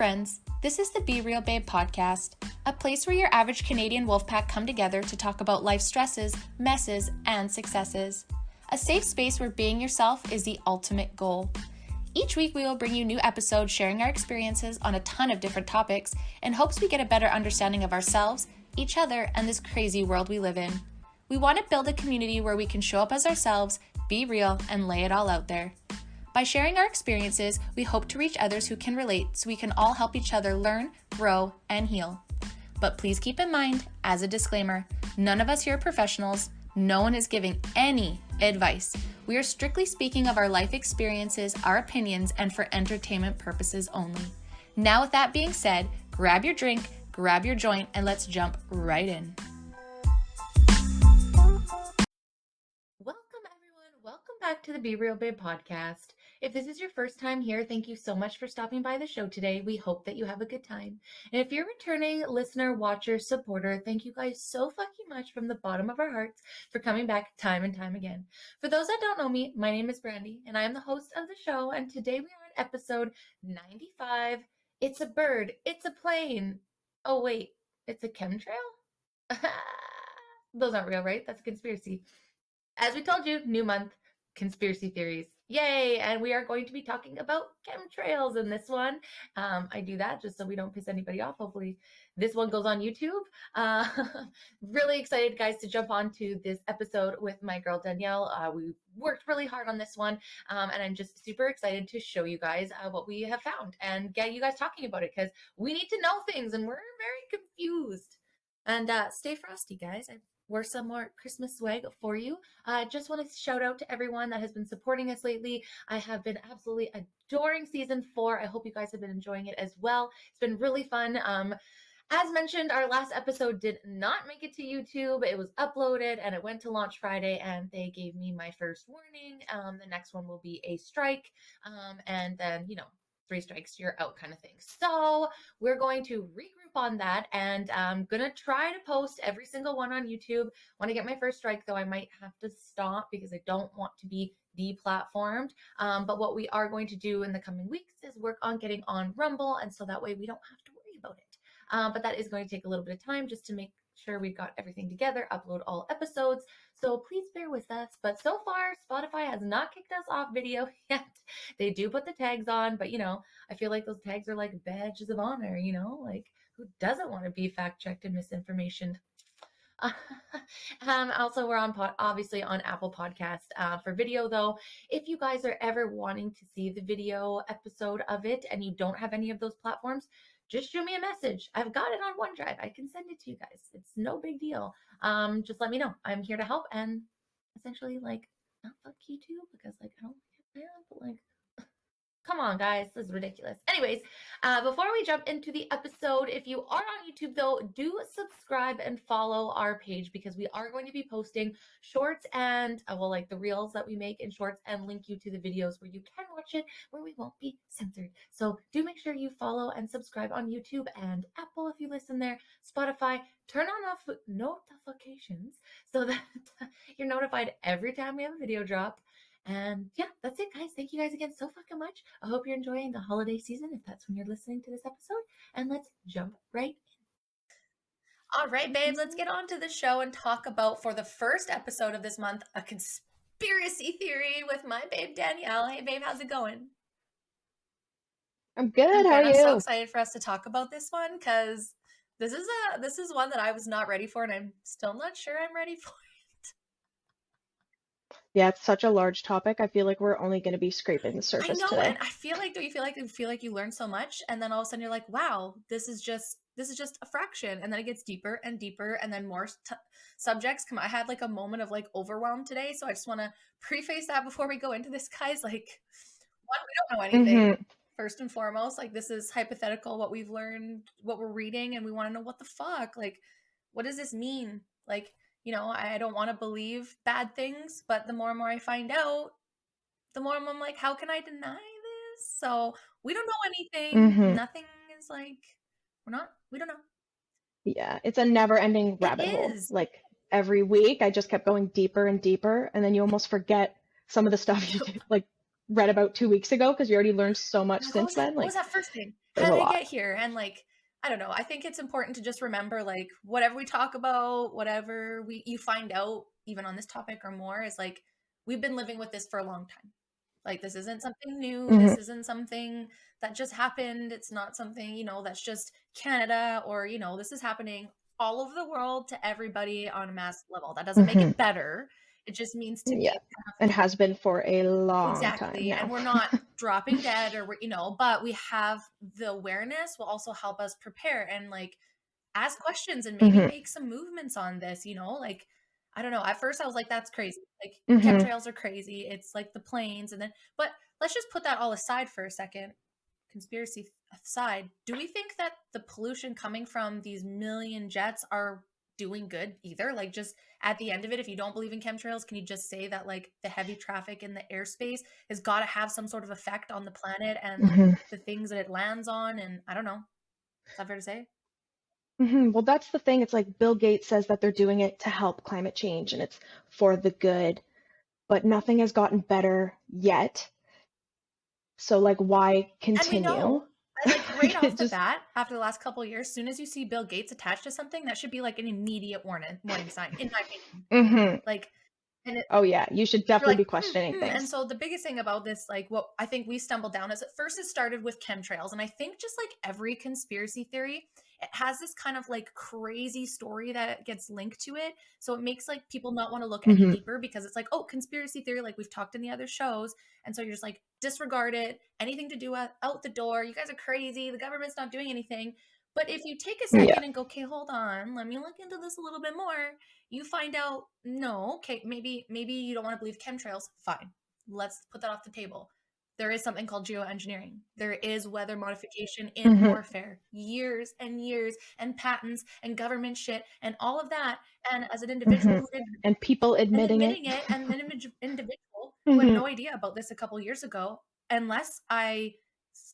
friends. This is the Be Real Babe podcast, a place where your average Canadian wolfpack come together to talk about life stresses, messes, and successes. A safe space where being yourself is the ultimate goal. Each week we will bring you new episodes sharing our experiences on a ton of different topics in hopes we get a better understanding of ourselves, each other, and this crazy world we live in. We want to build a community where we can show up as ourselves, be real, and lay it all out there. By sharing our experiences, we hope to reach others who can relate so we can all help each other learn, grow, and heal. But please keep in mind, as a disclaimer, none of us here are professionals. No one is giving any advice. We are strictly speaking of our life experiences, our opinions, and for entertainment purposes only. Now, with that being said, grab your drink, grab your joint, and let's jump right in. Welcome, everyone. Welcome back to the Be Real Babe podcast. If this is your first time here, thank you so much for stopping by the show today. We hope that you have a good time. And if you're a returning listener, watcher, supporter, thank you guys so fucking much from the bottom of our hearts for coming back time and time again. For those that don't know me, my name is Brandy, and I am the host of the show. And today we are on episode 95. It's a bird. It's a plane. Oh, wait. It's a chemtrail? Those aren't real, right? That's a conspiracy. As we told you, new month, conspiracy theories. Yay! And we are going to be talking about chemtrails in this one. I do that just so we don't piss anybody off. Hopefully this one goes on YouTube. Really excited, guys, to jump onto this episode with my girl Danielle. We worked really hard on this one, and I'm just super excited to show you guys what we have found and get you guys talking about it because we need to know things and we're very confused. And stay frosty, guys. We're some more Christmas swag for you. I just want to shout out to everyone that has been supporting us lately. I have been absolutely adoring season 4. I hope you guys have been enjoying it as well. It's been really fun. As mentioned, our last episode did not make it to YouTube. It was uploaded and it went to launch Friday and they gave me my first warning. The next one will be a strike. And then, 3 strikes, you're out kind of thing. So we're going to regroup on that and I'm going to try to post every single one on YouTube. When I get my first strike, though, I might have to stop because I don't want to be deplatformed. But what we are going to do in the coming weeks is work on getting on Rumble. And so that way we don't have to worry about it. But that is going to take a little bit of time just to make sure we've got everything together, upload all episodes. So please bear with us. But so far, Spotify has not kicked us off video yet. They do put the tags on, but I feel like those tags are like badges of honor, like who doesn't want to be fact-checked and misinformation? Also, we're on obviously on Apple Podcast for video, though. If you guys are ever wanting to see the video episode of it and you don't have any of those platforms, just shoot me a message. I've got it on OneDrive. I can send it to you guys. It's no big deal. Just let me know. I'm here to help and essentially not fuck you too because I don't get that, but come on, guys. This is ridiculous. Anyways, before we jump into the episode, if you are on YouTube, though, do subscribe and follow our page because we are going to be posting shorts and, the reels that we make in shorts and link you to the videos where you can watch it, where we won't be censored. So do make sure you follow and subscribe on YouTube and Apple if you listen there, Spotify. Turn on off notifications so that you're notified every time we have a video drop. And yeah, that's it, guys. Thank you guys again so fucking much. I hope you're enjoying the holiday season if that's when you're listening to this episode. And let's jump right in. All right, babes, let's get on to the show and talk about, for the first episode of this month, a conspiracy theory with my babe Danielle. Hey, babe, how's it going? I'm good. How are you? I'm so excited for us to talk about this one because this is one that I was not ready for, and I'm still not sure I'm ready for. Yeah, it's such a large topic. I feel like we're only going to be scraping the surface I know, today. and I feel like, do you feel like you learn so much, and then all of a sudden you're like, wow, this is just a fraction, and then it gets deeper and deeper, and then more subjects come. I had a moment of overwhelm today, so I just want to preface that before we go into this, guys. One, we don't know anything. First and foremost, this is hypothetical, what we've learned, what we're reading, and we want to know what the fuck, what does this mean? I don't want to believe bad things, but the more and more I find out, the more I'm like, how can I deny this? So we don't know anything. Nothing is we don't know. Yeah, it's a never-ending rabbit hole. Every week, I just kept going deeper and deeper, and then you almost forget some of the stuff you do, read about 2 weeks ago because you already learned so much Like, since then. what was Like, that first thing? How there's did a they lot. get here? And like, I don't know. I think it's important to just remember, like, whatever we talk about, whatever you find out, even on this topic or more, is like we've been living with this for a long time. Like, this isn't something new. Hmm. This isn't something that just happened. It's not something, that's just Canada, or, this is happening all over the world to everybody on a mass level. That doesn't make Hmm. it better. It just means to Yeah, give. and has been for a long time Exactly. And now. we're not dropping dead, or but we have the awareness will also help us prepare and like ask questions and maybe Hmm. make some movements on this, like I don't know. At first I was like, that's crazy. Like Hmm. chemtrails are crazy. It's like the planes and then but let's just put that all aside for a second. Conspiracy aside, do we think that the pollution coming from these million jets are doing good either? Like, just at the end of it, if you don't believe in chemtrails, can you just say that like the heavy traffic in the airspace has got to have some sort of effect on the planet and Hmm. the things that it lands on? And I don't know. Is that fair to say? Hmm. Well, that's the thing. It's like Bill Gates says that they're doing it to help climate change and it's for the good, but nothing has gotten better yet. So, like, why And we continue? know, like right off It the just, bat, after the last couple of years, as soon as you see Bill Gates attached to something, that should be like an immediate warning sign, in my opinion. hmm. Like, and it, Oh, yeah, you should you're definitely like, be questioning And things. so the biggest thing about this, like what I think we stumbled down is at first it started with chemtrails. And I think just like every conspiracy theory, it has this kind of like crazy story that gets linked to it. So it makes like people not want to look any Hmm. deeper because it's like, oh, conspiracy theory, like we've talked in the other shows. And so you're just like, disregard it, anything to do out the door. You guys are crazy. The government's not doing anything. But if you take a Yeah. second and go, okay, hold on, let me look into this a little bit more, you find out, no, okay, maybe you don't want to believe chemtrails. Fine, let's put that off the table. There is something called geoengineering. There is weather modification in Hmm. warfare, years and years, and patents and government shit and all of that. And as an Hmm. individual And people and admitting it. admitting it, and an individual who had Hmm. no idea about this a couple years ago, unless I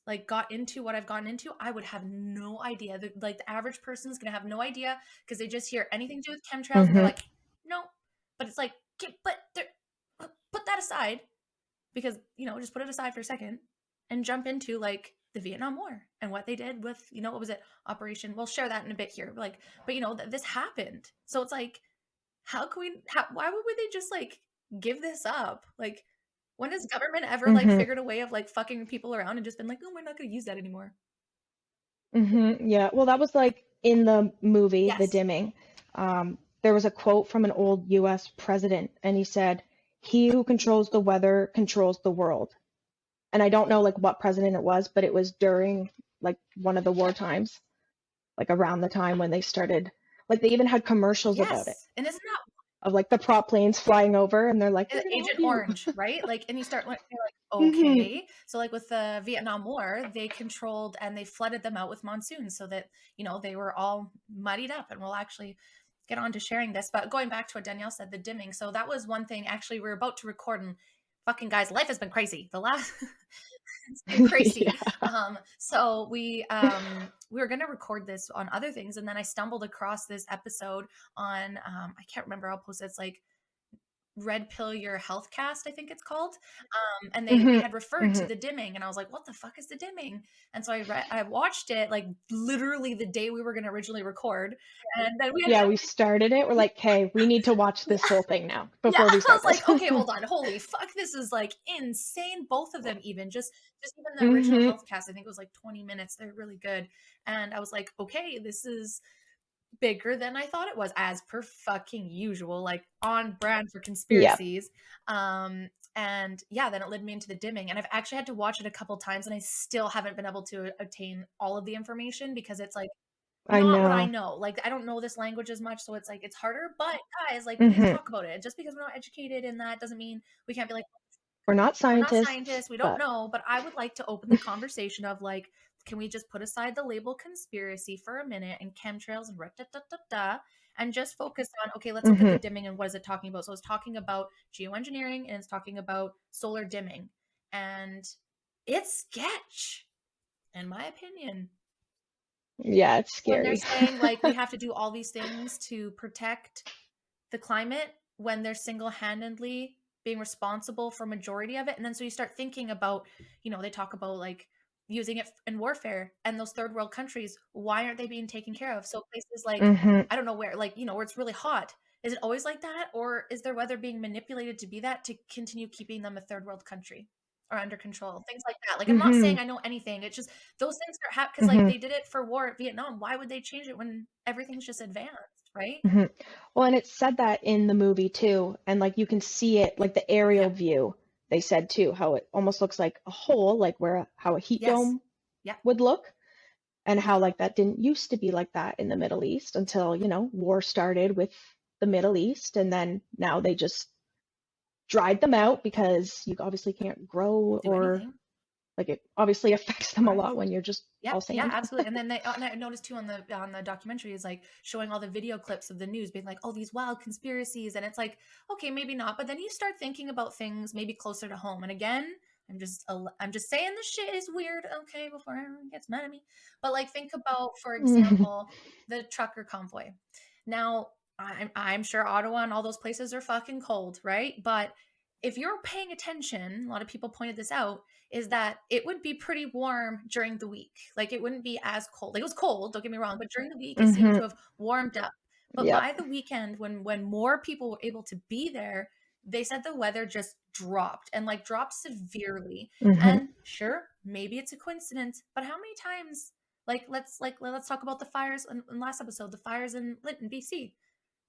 like got into what I've gotten into, I would have no idea. Like the average person is gonna have no idea because they just hear anything to do with chemtrails and they're Hmm. like, no. But it's like, okay, but put that aside because just put it aside for a second and jump into like the Vietnam War and what they did with what was it, Operation. We'll share that in a bit here. Like, but this happened, so it's like, why would they just like give this up? Like, when has government ever like Hmm. figured a way of like fucking people around and just been like, oh, we're not going to use that anymore? Hmm. Yeah. Well, that was like in the movie, The Yes. Dimming. There was a quote from an old US president, and he said, "He who controls the weather controls the world." And I don't know like what president it was, but it was during like one of the war times, like around the time when they started, like they even had commercials about it Yes. And isn't that of like the prop planes flying over and they're like, "We're gonna help Agent you." Orange, right? Like, and you're like, Hmm. okay. So, like with the Vietnam War, they controlled and they flooded them out with monsoons so that, they were all muddied up. And we'll actually get on to sharing this. But going back to what Danielle said, the dimming. So, that was one thing. Actually, we are about to record, and fucking guys, life has been crazy. The last, it's been crazy. Yeah. So we were gonna record this on other things, and then I stumbled across this episode on I can't remember. I'll post it. It's like Red Pill Your Health Cast, I think it's called. And they Hmm. had referred to Hmm. the dimming, and I was like, what the fuck is the dimming? And so I watched it like literally the day we were going to originally record, and then we ended Yeah, up. we started it. We're like, "Okay, we need to watch this whole thing now Yeah, before we I start was like, this." okay, hold on, holy fuck, this is like insane. Both of them, just even the original Hmm. health cast, I think it was like 20 minutes. They're really good, and I was like, okay, this is bigger than I thought it was, as per fucking usual, like on brand for Yeah, conspiracies. And yeah, then it led me into the dimming, and I've actually had to watch it a couple times, and I still haven't been able to obtain all of the information because it's like I not what I know. know. Like I don't know this language as much, so it's like it's harder. But guys, like please Hmm. talk about it. Just because we're not educated in that doesn't mean we can't be like, We're not we're not scientists, scientists, we don't but know, but I would like to open the conversation of like, can we just put aside the label conspiracy for a minute and chemtrails and and just focus on, okay, let's look at the hmm. dimming and what is it talking about? So it's talking about geoengineering and it's talking about solar dimming. And it's sketch, in my opinion. Yeah, it's When they're scary. saying like we have to do all these things to protect the climate when they're single-handedly being responsible for majority of it. And then so you start thinking about, they talk about like using it in warfare, and those third world countries, why aren't they being taken care of? So places like, Mm-hmm. I don't know where, like, where it's really hot. Is it always like that? Or is their weather being manipulated to be that to continue keeping them a third world country or under control? Things like that. Like, I'm not Mm-hmm. saying I know anything. It's just those things are happening because, like, Mm-hmm. they did it for war at Vietnam. Why would they change it when everything's just advanced, right? Mm-hmm. Well, and it said that in the movie too, and like you can see it, like the aerial Yep. view. They said too how it almost looks like a hole, like where how a heat Yes. dome Yep. would look, and Yep. how like that didn't used to be like that in the Middle East until, war started with the Middle East, and then now they just dried them out because you obviously can't grow, Do or anything. like it obviously affects them a Right. lot when you're just Yep. all Yeah, sand. absolutely. And then and I noticed too on the documentary is like showing all the video clips of the news being like, oh, these wild conspiracies. And it's like, okay, maybe not. But then you start thinking about things maybe closer to home. And again, I'm just saying this shit is weird, okay, before everyone gets mad at me. But like think about, for example, the trucker convoy. Now, I'm sure Ottawa and all those places are fucking cold, right? But if you're paying attention, a lot of people pointed this out, is that it would be pretty warm during the week. Like it wouldn't be as cold. Like, it was cold, don't get me wrong, but during the week it seemed Mm-hmm. to have warmed up. But by Yep. the weekend, when more people were able to be there, they said the weather just dropped, and like dropped severely. Mm-hmm. And sure, maybe it's a coincidence, but how many times, let's talk about the fires in last episode, the fires in Lytton, BC.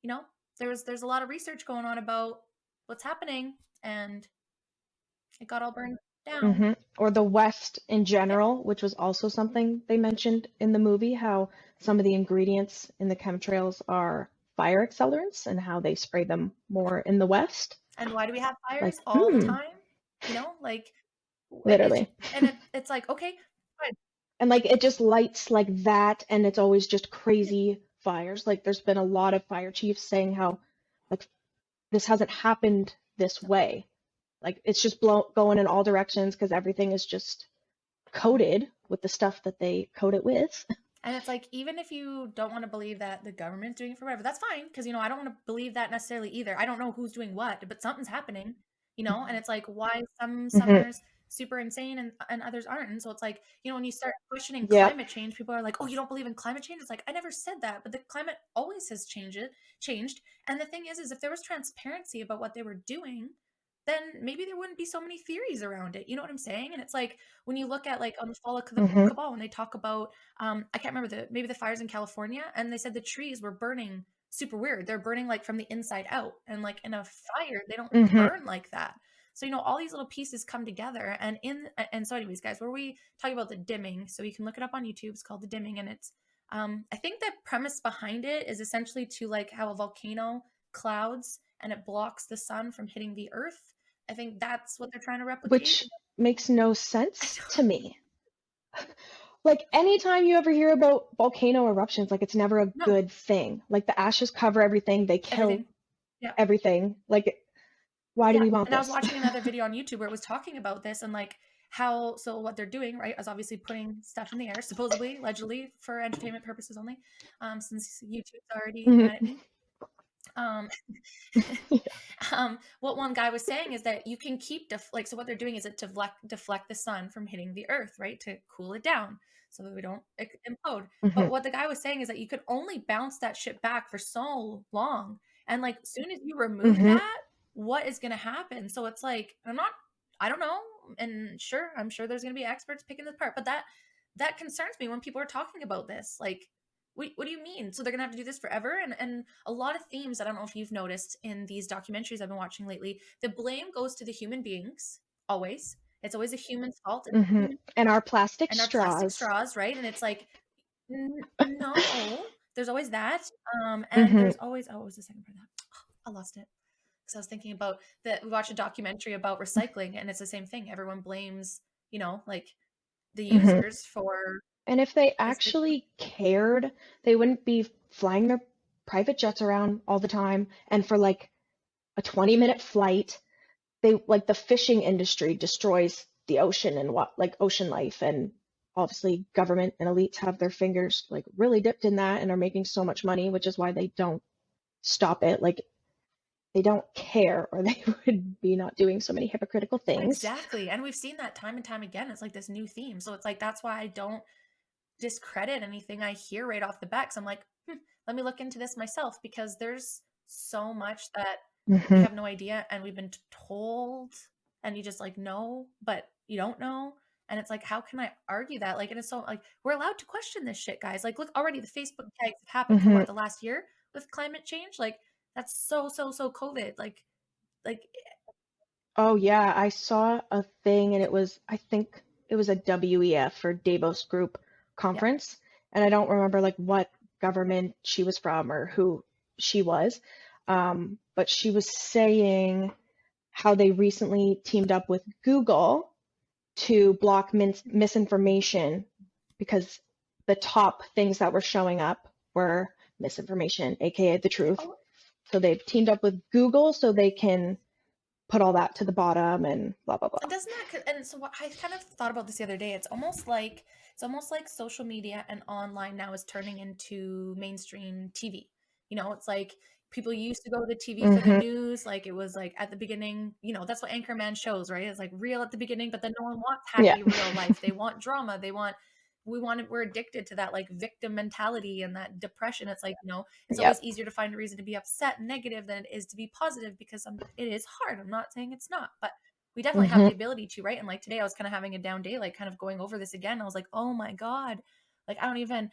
You know, there's a lot of research going on about what's happening, and it got all burned down. Mm-hmm. Or the West in Yep. general, which was also something they mentioned in the movie, how some of the ingredients in the chemtrails are fire accelerants and how they spray them more in the West. And why do we have Like, fires all the time? Like it's literally. and it's like, okay, fine. And like it just lights like that, and it's always just crazy fires. Like there's been a lot of fire chiefs saying how like this hasn't happened this way. Like it's just going in all directions because everything is just coated with the stuff that they coat it with. And it's like, even if you don't want to believe that the government's doing it for whatever, that's fine. Because, I don't want to believe that necessarily either. I don't know who's doing what, but something's happening, and it's like, why some Hmm. summers super insane and others aren't. And so it's like, when you start questioning Yep. climate change, people are like, oh, you don't believe in climate change? It's like, I never said that, but the climate always has changed. And the thing is if there was transparency about what they were doing, then maybe there wouldn't be so many theories around it. You know what I'm saying? And it's like, when you look at like on the fall of the Hmm. cabal, when they talk about I can't remember maybe the fires in California, and they said the trees were burning super weird. They're burning like from the inside out, and like in a fire, they don't Hmm. burn like that. So all these little pieces come together, and so anyways, guys, where we talk about the dimming, so you can look it up on YouTube. It's called the dimming, and it's I think the premise behind it is essentially to like how a volcano clouds and it blocks the sun from hitting the earth. I think that's what they're trying to replicate. Which makes no sense to me. Like anytime you ever hear about volcano eruptions, like it's never a No, good thing. Like the ashes cover everything, they kill everything. Yeah. everything. Like why do Yeah, we want and I was this? watching another video on YouTube where it was talking about this, and like how, so what they're doing, right, is obviously putting stuff in the air, supposedly, allegedly, for entertainment purposes only, since YouTube's already mad at Hmm. me. Um, what one guy was saying is that you can keep so what they're doing is it deflect the sun from hitting the earth, right, to cool it down so that we don't implode. Hmm. But what the guy was saying is that you could only bounce that shit back for so long, and like as soon as you remove Hmm. that, what is going to happen? So it's like, I don't know, and sure, I'm sure there's going to be experts picking this apart, but that concerns me when people are talking about this. Like, what do you mean? So they're gonna have to do this forever? And a lot of themes, I don't know if you've noticed in these documentaries I've been watching lately, the blame goes to the human beings, always. It's always a human's fault, Hmm. And our plastic and our plastic straws. straws, right? And it's like, no, there's always that. And Hmm. there's always, oh, what was the second part of that? I lost it. Because I was thinking about that. We watched a documentary about recycling, and it's the same thing. Everyone blames, like the Hmm. users for And if they this. actually cared, they wouldn't be flying their private jets around all the time. And for like a 20-minute flight, they like the fishing industry destroys the ocean and what like ocean life. And obviously government and elites have their fingers like really dipped in that and are making so much money, which is why they don't stop it. Like they don't care, or they would be not doing so many hypocritical things. Exactly. And we've seen that time and time again. It's like this new theme. So it's like, that's why I don't discredit anything I hear right off the bat. 'Cause I'm like, let me look into this myself, because there's so much that we Hmm. have no idea and we've been told, and you just like know, but you don't know. And it's like, how can I argue that? Like, and it's so like, we're allowed to question this shit, guys. Like, look, already the Facebook tags have happened for Hmm. what, the last year with climate change. Like, that's so COVID. Like, Oh yeah, I saw a thing, and it was, I think it was a WEF or Davos Group yeah. conference, and I don't remember like what government she was from or who she was, but she was saying how they recently teamed up with Google to block misinformation, because the top things that were showing up were misinformation, aka the truth. Oh, So they've teamed up with Google so they can put all that to the bottom and blah blah blah. and doesn't that, and so what I kind of thought about this the other day, it's almost like social media and online now is turning into mainstream TV. It's like people used to go to the TV for the Hmm. news, like it was like at the beginning, that's what Anchorman shows, right? It's like real at the beginning, but then no one wants Yeah. happy real life. They want drama. We're addicted to that like victim mentality and that depression. It's like, it's always Yep. easier to find a reason to be upset and negative than it is to be positive, because it is hard. I'm not saying it's not, but we definitely have Hmm. the ability to, right? And like today I was kind of having a down day, like kind of going over this again. I was like, oh my God, like I don't even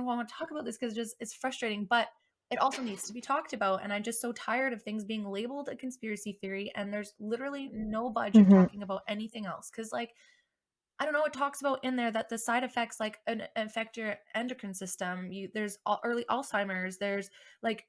want to talk about this, because it's frustrating, but it also needs to be talked about. And I'm just so tired of things being labeled a conspiracy theory and there's literally no budge of Hmm. talking about anything else. Cause like, I don't know, it talks about in there that the side effects like affect your endocrine system. There's early Alzheimer's. There's like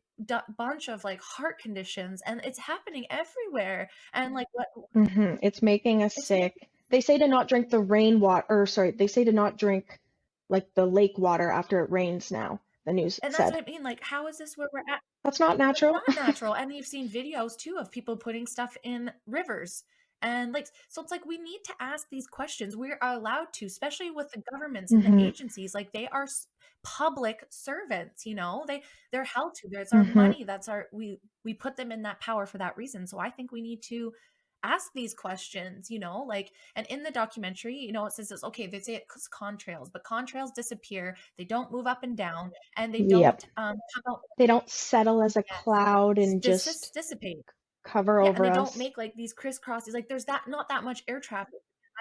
bunch of like heart conditions, and it's happening everywhere. And like what Hmm. It's making us it's making, sick. They say to not drink the rainwater, or sorry, they say to not drink like the lake water after it rains now, the news and that's said. what I mean. Like, how is this where we're at? That's not It's natural. not natural. And you've seen videos too of people putting stuff in rivers. And like, so it's like we need to ask these questions. We are allowed to, especially with the governments and the Hmm. agencies. Like they are public servants, they're held to. It's our Hmm. money. We put them in that power for that reason. So I think we need to ask these questions, like, and in the documentary, it says this, okay, they say it's contrails, but contrails disappear. They don't move up and down, and they Yep. don't come out. They don't settle as a cloud and just Dissipate. cover Yeah, and they over don't us. make like these crisscrosses. Like there's that not that much air traffic.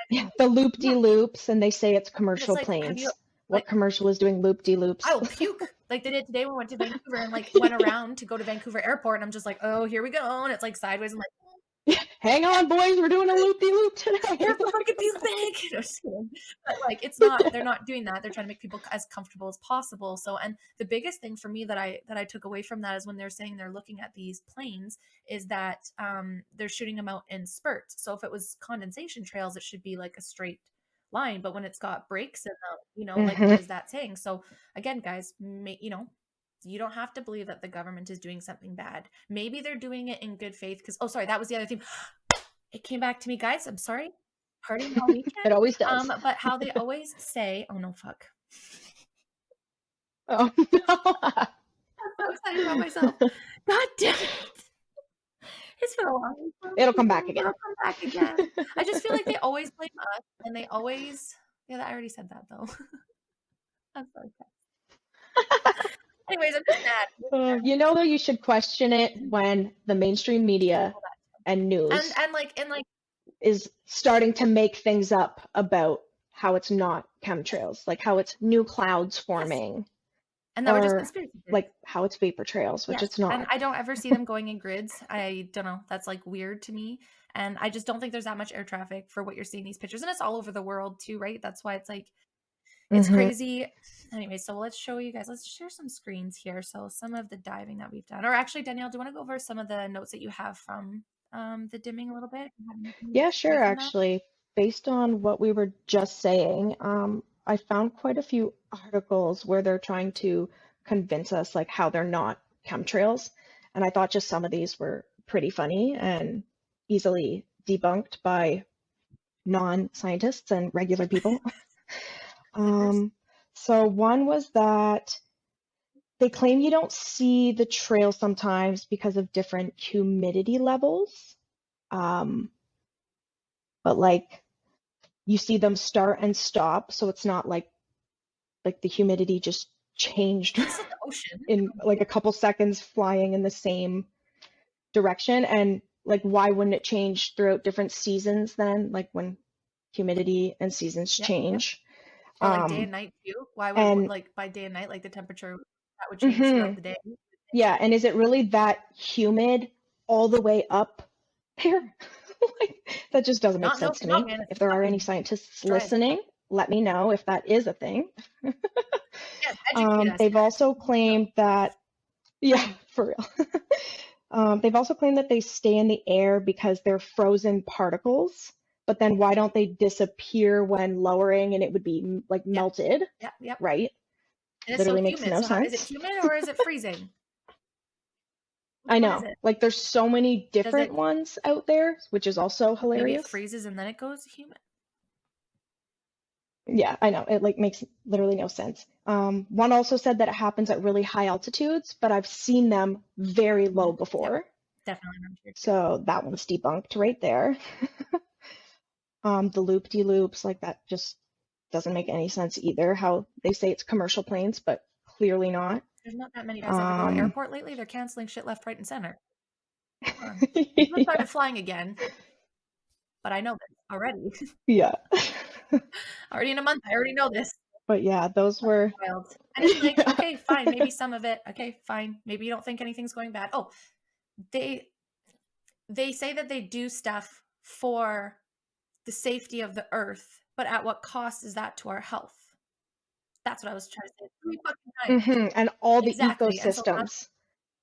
Yeah, the Yeah, loop-de-loops, and they say it's and it's commercial like, have you planes. like What commercial is doing I loop-de-loops? will puke. Like they did today when we went to Vancouver and like went around to go to Vancouver Airport, and I'm just like, oh, here we go, and it's like sideways. I'm like, Hang on, boys, we're doing a loop-de-loop today. careful, don't get these big. No, just kidding. But like, it's not. They're not doing that. They're trying to make people as comfortable as possible. So, and the biggest thing for me that I took away from that is when they're saying they're looking at these planes, is that they're shooting them out in spurts. So if it was condensation trails, it should be like a straight line. But when it's got breaks in them, like Hmm. what is that saying? So again, guys, you don't have to believe that the government is doing something bad. Maybe they're doing it in good faith. Because, oh, sorry, that was the other thing. It came back to me, guys. I'm sorry. Party all It weekend. always does. But how they always say, oh no, fuck. Oh no. I'm so excited about myself. God damn it. It's been a long week. It'll come back again. It'll come back again. I just feel like they always blame us, and they always, yeah, I already said that though. I'm sorry. Anyways, I'm just mad. You know, though, you should question it when the mainstream media and And news and like is starting to make things up about how it's not chemtrails, like how it's new clouds yes. forming, And that we're just or conspiracy theories. like how it's vapor trails, which Yes, it's and not. I don't ever see them going in grids. I don't know. That's like weird to me. And I just don't think there's that much air traffic for what you're seeing these pictures. And it's all over the world too, right? That's why it's like it's Hmm. crazy. Anyway, so let's show you guys. Let's share some screens here. So some of the diving that we've done. Or actually, Danielle, do you want to go over some of the notes that you have from the dimming a little bit? Yeah, Away sure, from that? actually. Based on what we were just saying, I found quite a few articles where they're trying to convince us like how they're not chemtrails. And I thought just some of these were pretty funny and easily debunked by non-scientists and regular people. Clickers. So one was that They claim you don't see the trail sometimes because of different humidity levels. But like you see them start and stop, so it's not like the humidity just changed This is the ocean. in like a couple seconds flying in the same direction. And like why wouldn't it change throughout different seasons then, like when humidity and seasons Yep, yep. change? Or like day and night too. Why would And like by day and night, like the temperature that would change throughout mhm, the day? yeah, and is it really that humid all the way up there? Like, that just doesn't make Not no sense to smog, me. man. It's If there are any fucking scientists dread. listening, let me know if that is a thing. Yes, educate us, They've guys. also claimed that, yeah, for real. They've also claimed that they stay in the air because they're frozen particles, but then why don't they disappear when lowering and it would be like Yep, melted, yep, yep. right? And it's so Literally makes humid. no So how is it sense. humid or is it freezing? I What is know. it? Like there's so many Does different it ones out there, which is also maybe it hilarious. freezes and then it goes humid? Yeah, I know. It like makes literally no sense. One also said that it happens at really high altitudes, but I've seen them very low Yep, before. definitely around here too. So that one's debunked right there. The loop-de-loops, like that just doesn't make any sense either. How they say it's commercial planes, but clearly not. There's not that many guys ever go to Um, airport lately. They're canceling shit left, right, and center. Come on. They just yeah, started flying again, but I know this already. yeah. Already in a month, I already know this. But yeah, those were, Wild. And it's like, yeah. okay, fine, maybe some of it. Okay, fine. Maybe you don't think anything's going bad. Oh, they they say that they do stuff for the safety of the earth, but at what cost is that to our health? That's what I was trying to say 3 fucking times. And all the Exactly. And so that's ecosystems.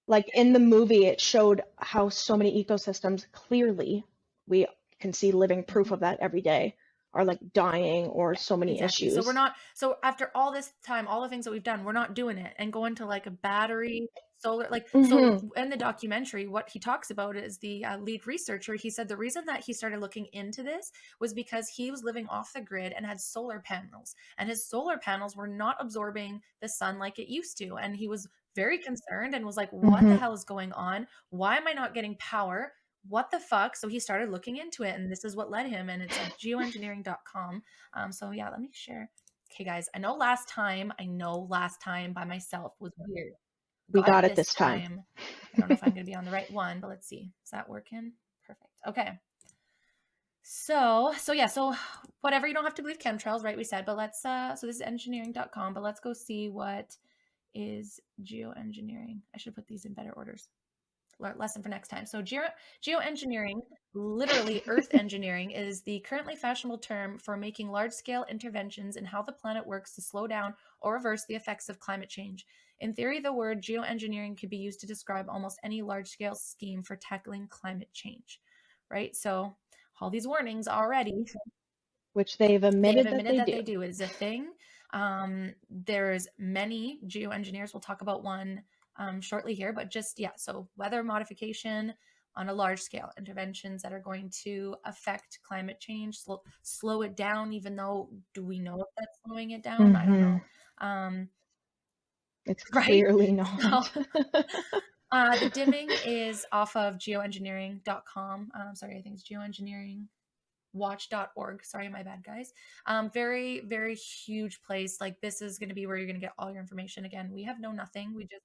Like in the movie, it showed how so many ecosystems clearly, we can see living proof mhm. of that every day, are like dying or so many Exactly. So we're issues. not so after all this time, all the things that we've done, we're not doing it and going to like a battery solar like so Hmm. in the documentary what he talks about is the lead researcher. He said the reason that he started looking into this was because he was living off the grid and had solar panels and his solar panels were not absorbing the sun like it used to and he was very concerned and was like what the Hmm. hell is going on? Why am I not getting power? What the fuck? So he started looking into it and this is what led him and it's at geoengineering.com. So yeah, let me share. Okay, guys, I know last time by myself was weird. We Got got it it this this time. time. I don't know if I'm going to be on the right one, but let's see. Is that working? Perfect. Okay. So yeah, so whatever, you don't have to believe chemtrails, right? We said, but let's so this is engineering.com, but let's go see what is geoengineering. I should put these in better orders. Lesson for next time. So geoengineering, literally earth engineering, is the currently fashionable term for making large-scale interventions in how the planet works to slow down or reverse the effects of climate change. In theory, the word geoengineering could be used to describe almost any large-scale scheme for tackling climate change, right? So all these warnings already. Which they've They've admitted that admitted they that do. they do. It is a thing. There's many geoengineers. We'll talk about one shortly here, but just, yeah, so weather modification on a large scale, interventions that are going to affect climate change, slow it down, even though, do we know if that's slowing it down? I don't Hmm. know. Um, It's right? clearly So not. the dimming is off of geoengineering.com. Sorry, I think it's geoengineering watch.org. Sorry, my bad, guys. Very, very huge place. Like, this is going to be where you're going to get all your information. Again, we have know nothing. We just,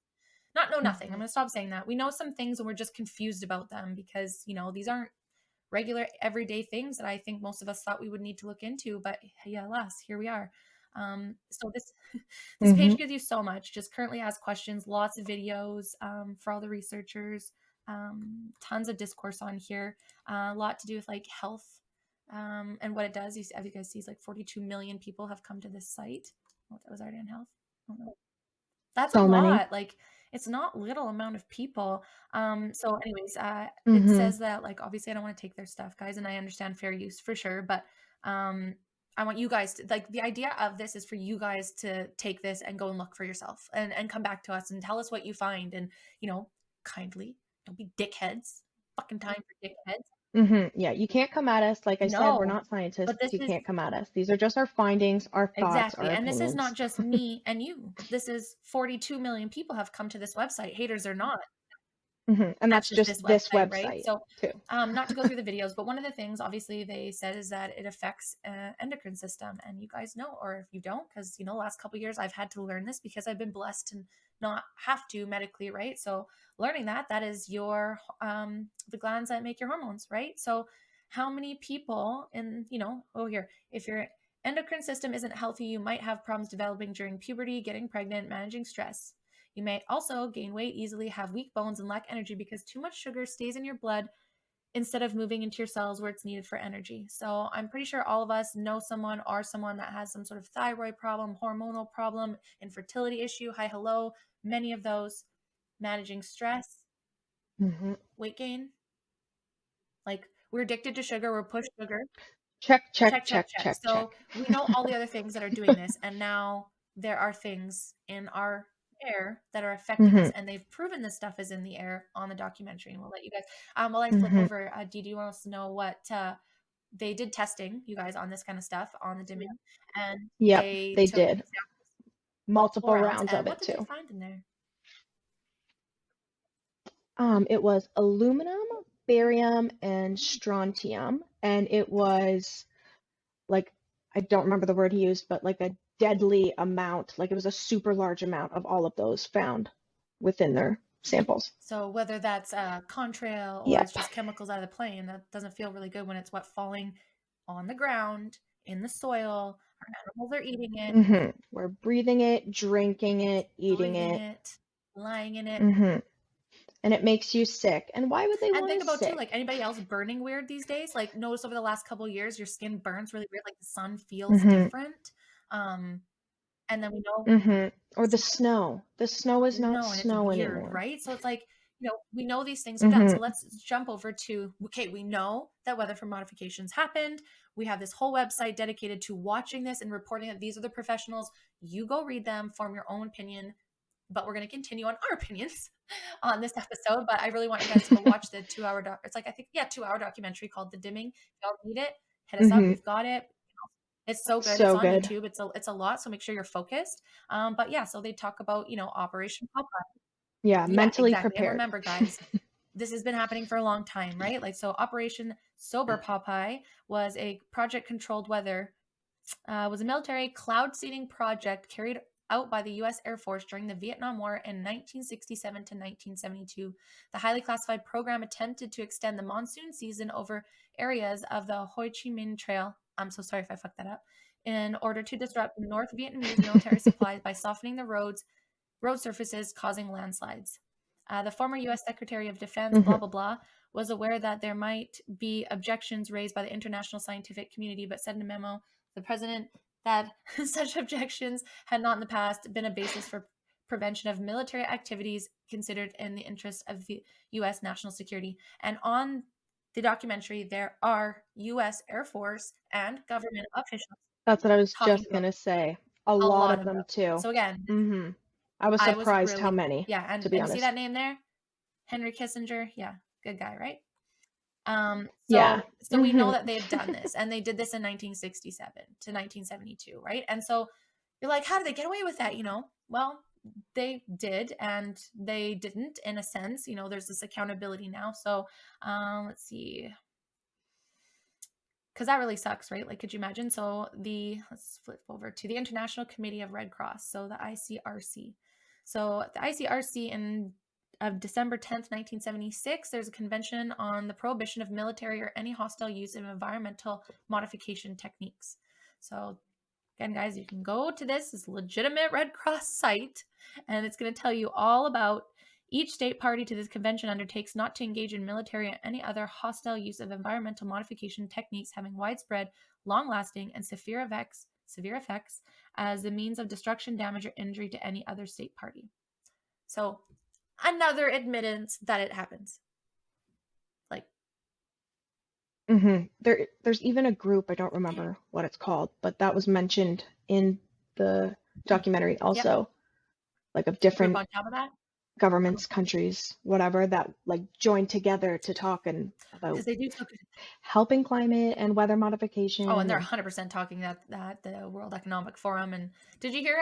not know nothing. I'm Mhm. going to stop saying that. We know some things and we're just confused about them because, these aren't regular everyday things that I think most of us thought we would need to look into. But yeah, alas, here we are. So this this page Mhm. gives you so much. Just currently ask questions, lots of videos for all the researchers, tons of discourse on here, a lot to do with like health and what it does. As you guys see, like 42 million people have come to this site. Oh, that was already on health. I don't know. That's a So many. lot. Like, it's not little amount of people. So anyways, it Mhm. says that, like, obviously I don't want to take their stuff, guys, and I understand fair use for sure, but um I want you guys to, like, the idea of this is for you guys to take this and go and look for yourself and come back to us and tell us what you find and, kindly, don't be dickheads. Fucking time for dickheads. Yeah, you can't come at us. Like I said, we're No, not but scientists. this You is can't come at us. These are just our findings, our thoughts, exactly. our And this is not opinions. just me and you. This is 42 million people have come to this website, haters or not. And That's that's just just this this website, right? website So, too. not to go through the videos, but one of the things obviously they said is that it affects endocrine system, and you guys know, or if you don't, because the last couple of years I've had to learn this because I've been blessed to not have to medically, right? So learning that is your the glands that make your hormones, right? So how many people in here, if your endocrine system isn't healthy, you might have problems developing during puberty, getting pregnant, managing stress. You may also gain weight easily, have weak bones, and lack energy because too much sugar stays in your blood instead of moving into your cells where it's needed for energy. So I'm pretty sure all of us know someone or someone that has some sort of thyroid problem, hormonal problem, infertility issue. Hi, hello. Many of those managing stress, hmm weight gain. Like we're addicted to sugar, we're pushed sugar. Check, check, Check, check, check, check. check, So check. we know all the other things that are doing this, and now there are things in our air that are affecting us, hmm and they've proven this stuff is in the air on the documentary. And we'll let you guys. While I flip hmm over, do you want us to know what they did testing, you guys, on this kind of stuff on the dimming, and Yep, they they took did multiple multiple rounds. rounds And of what it did they too. find in there? It was aluminum, barium, and strontium, and it was like I don't remember the word he used, but like a deadly amount. Like it was a super large amount of all of those found within their samples. So whether that's contrail or it's Yep. just chemicals out of the plane, that doesn't feel really good when it's what falling on the ground, in the soil, our animals are eating it, We're breathing it, drinking it, eating breathing it. it, lying in it. hmm And it makes you sick. And why would they And want think us about too, like sick? anybody else burning weird these days. Like notice over the last couple of years, your skin burns really weird, like the sun feels hmm different. Um, and then we know Or the snow. The snow is not no, and it's snow weird, anymore. right? So it's like, we know these things are done. hmm So let's jump over to, okay, we know that weather for modifications happened. We have this whole website dedicated to watching this and reporting that these are the professionals. You go read them, form your own opinion, but we're going to continue on our opinions on this episode. But I really want you guys to go watch the 2 hour it's like, I think, yeah, 2 hour documentary called The Dimming. If y'all need it, hit us up. hmm We've got it. It's so good. It's So on good. YouTube. It's a lot. So make sure you're focused. But yeah, so they talk about, Operation Popeye. Yeah, Yeah, mentally exactly. And prepared. remember, guys, this has been happening for a long time, right? Like, so Operation Sober Popeye was a project controlled weather, was a military cloud seeding project carried out by the U.S. Air Force during the Vietnam War in 1967 to 1972. The highly classified program attempted to extend the monsoon season over areas of the Ho Chi Minh Trail. I'm so sorry if I fucked that up. In order to disrupt North Vietnamese military supplies by softening the road surfaces, causing landslides. The former U.S. Secretary of Defense, blah, hmm blah, blah, was aware that there might be objections raised by the international scientific community, but said in a memo to the president that such objections had not in the past been a basis for prevention of military activities considered in the interest of the U.S. national security. And on the documentary, there are U.S. Air Force and government officials That's what I was talking just about gonna say. A a lot lot of of them. them too. So again, hmm I was I was surprised how really, many, yeah, to be and you see honest. that name there, Henry Kissinger, yeah, good guy, right? Yeah. So we know that they've done this, and they did this in 1967 to 1972, right? And so you're like, how did they get away with that? Well, they did, and they didn't, in a sense. There's this accountability now. So let's see, because that really sucks, right? Like, could you imagine? So let's flip over to the International Committee of Red Cross, so the ICRC. So the ICRC in of December 10th, 1976, there's a convention on the prohibition of military or any hostile use of environmental modification techniques. So again, guys, you can go to this legitimate Red Cross site, and it's going to tell you all about each state party to this convention undertakes not to engage in military or any other hostile use of environmental modification techniques having widespread, long-lasting, and severe effects as a means of destruction, damage, or injury to any other state party. So another admittance that it happens. Like, There's even a group, I don't remember what it's called, but that was mentioned in the documentary yep, also, like of group different, on top of that. governments, countries, whatever, that like join together to talk and about because they do so good. helping climate and weather Oh, and modification they're and 100% talking at the World Economic Forum. And did you hear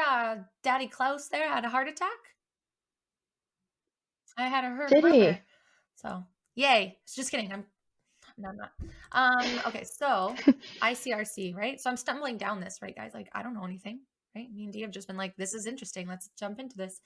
Daddy Klaus there had a heart attack? I had her did he? brother. So, yay. Just kidding. No, I'm not. Okay, so ICRC, right? So I'm stumbling down this, right, guys? Like, I don't know anything, right? Me and Dee have just been like, this is interesting. Let's jump into this.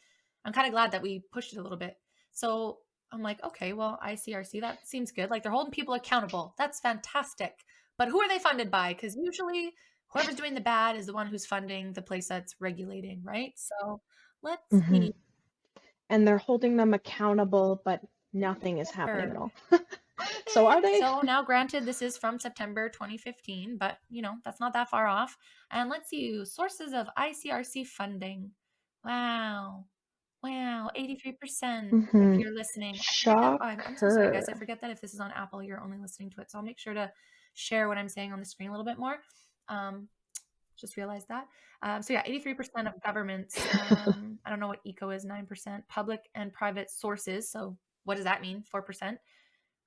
I'm kind of glad that we pushed it a little bit. So I'm like, okay, well, ICRC, that seems good. Like, they're holding people accountable. That's fantastic. But who are they funded by? Because usually whoever's doing the bad is the one who's funding the place that's regulating, right? So let's Hmm. see. And they're holding them accountable, but nothing is happening at Sure. all. So are they? So now, granted, this is from September 2015, but that's not that far off. And let's see, sources of ICRC funding. Wow. Wow, 83% if Hmm. you're listening. I forget that. I'm so sorry, guys. I Shocker. forget that if this is on Apple, you're only listening to it. So I'll make sure to share what I'm saying on the screen a little bit more. Just realized that. So yeah, 83% of governments, I don't know what eco is, 9%, public and private sources. So what does that mean? 4%?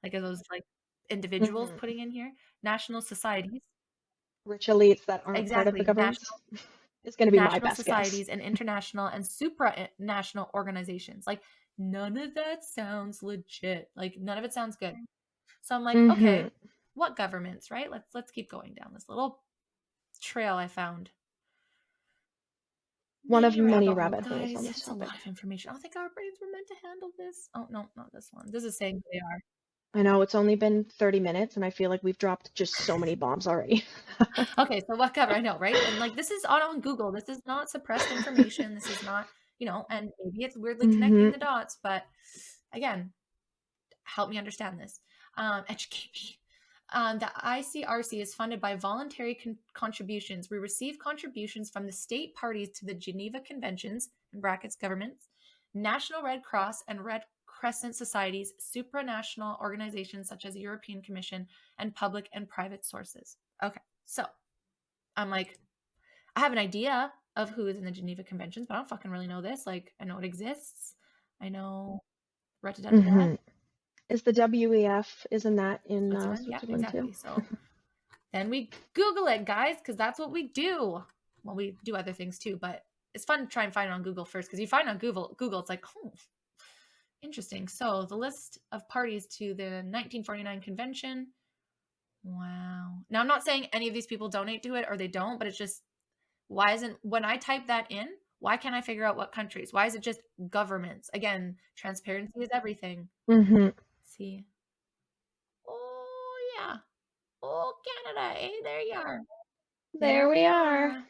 Like, are those like individuals Hmm. putting in here? National societies. Rich elites that aren't part of the Exactly. governments is going to be my National best guess. societies and international and supranational organizations. Like, none of that sounds legit. Like, none of it sounds good. So I'm like, Hmm. okay, what governments, right? Let's keep going down this little trail I found. One of Many many rabbit hole, rabbit holes guys. on this It's a lot topic. of information. I don't think our brains were meant to handle this. Oh no, not this one. This is saying who they are. I know it's only been 30 minutes and I feel like we've dropped just so many bombs already. Okay, so what cover? I know, right? And like, this is on Google. This is not suppressed information. This is not, and maybe it's weirdly connecting Hmm. the dots, but again, help me understand this. Educate me. The ICRC is funded by voluntary contributions. We receive contributions from the state parties to the Geneva Conventions, in brackets governments, National Red Cross and Red Crescent societies, supranational organizations such as European Commission, and public and private sources. Okay, so I'm like, I have an idea of who is in the Geneva Conventions, but I don't fucking really know this. Like, I know it exists. I know. Hmm. Is the WEF, isn't that in Switzerland. Yeah, Switzerland too? exactly. So then we Google it, guys, because that's what we do. Well, we do other things too, but it's fun to try and find it on Google first, because you find on Google, it's like, oh, interesting. So the list of parties to the 1949 convention. Wow. Now, I'm not saying any of these people donate to it or they don't, but it's just, why isn't, when I type that in, why can't I figure out what countries? Why is it just governments? Again, transparency is everything. Hmm. See. Oh, yeah. Oh, Canada. Hey, there you are. There we are.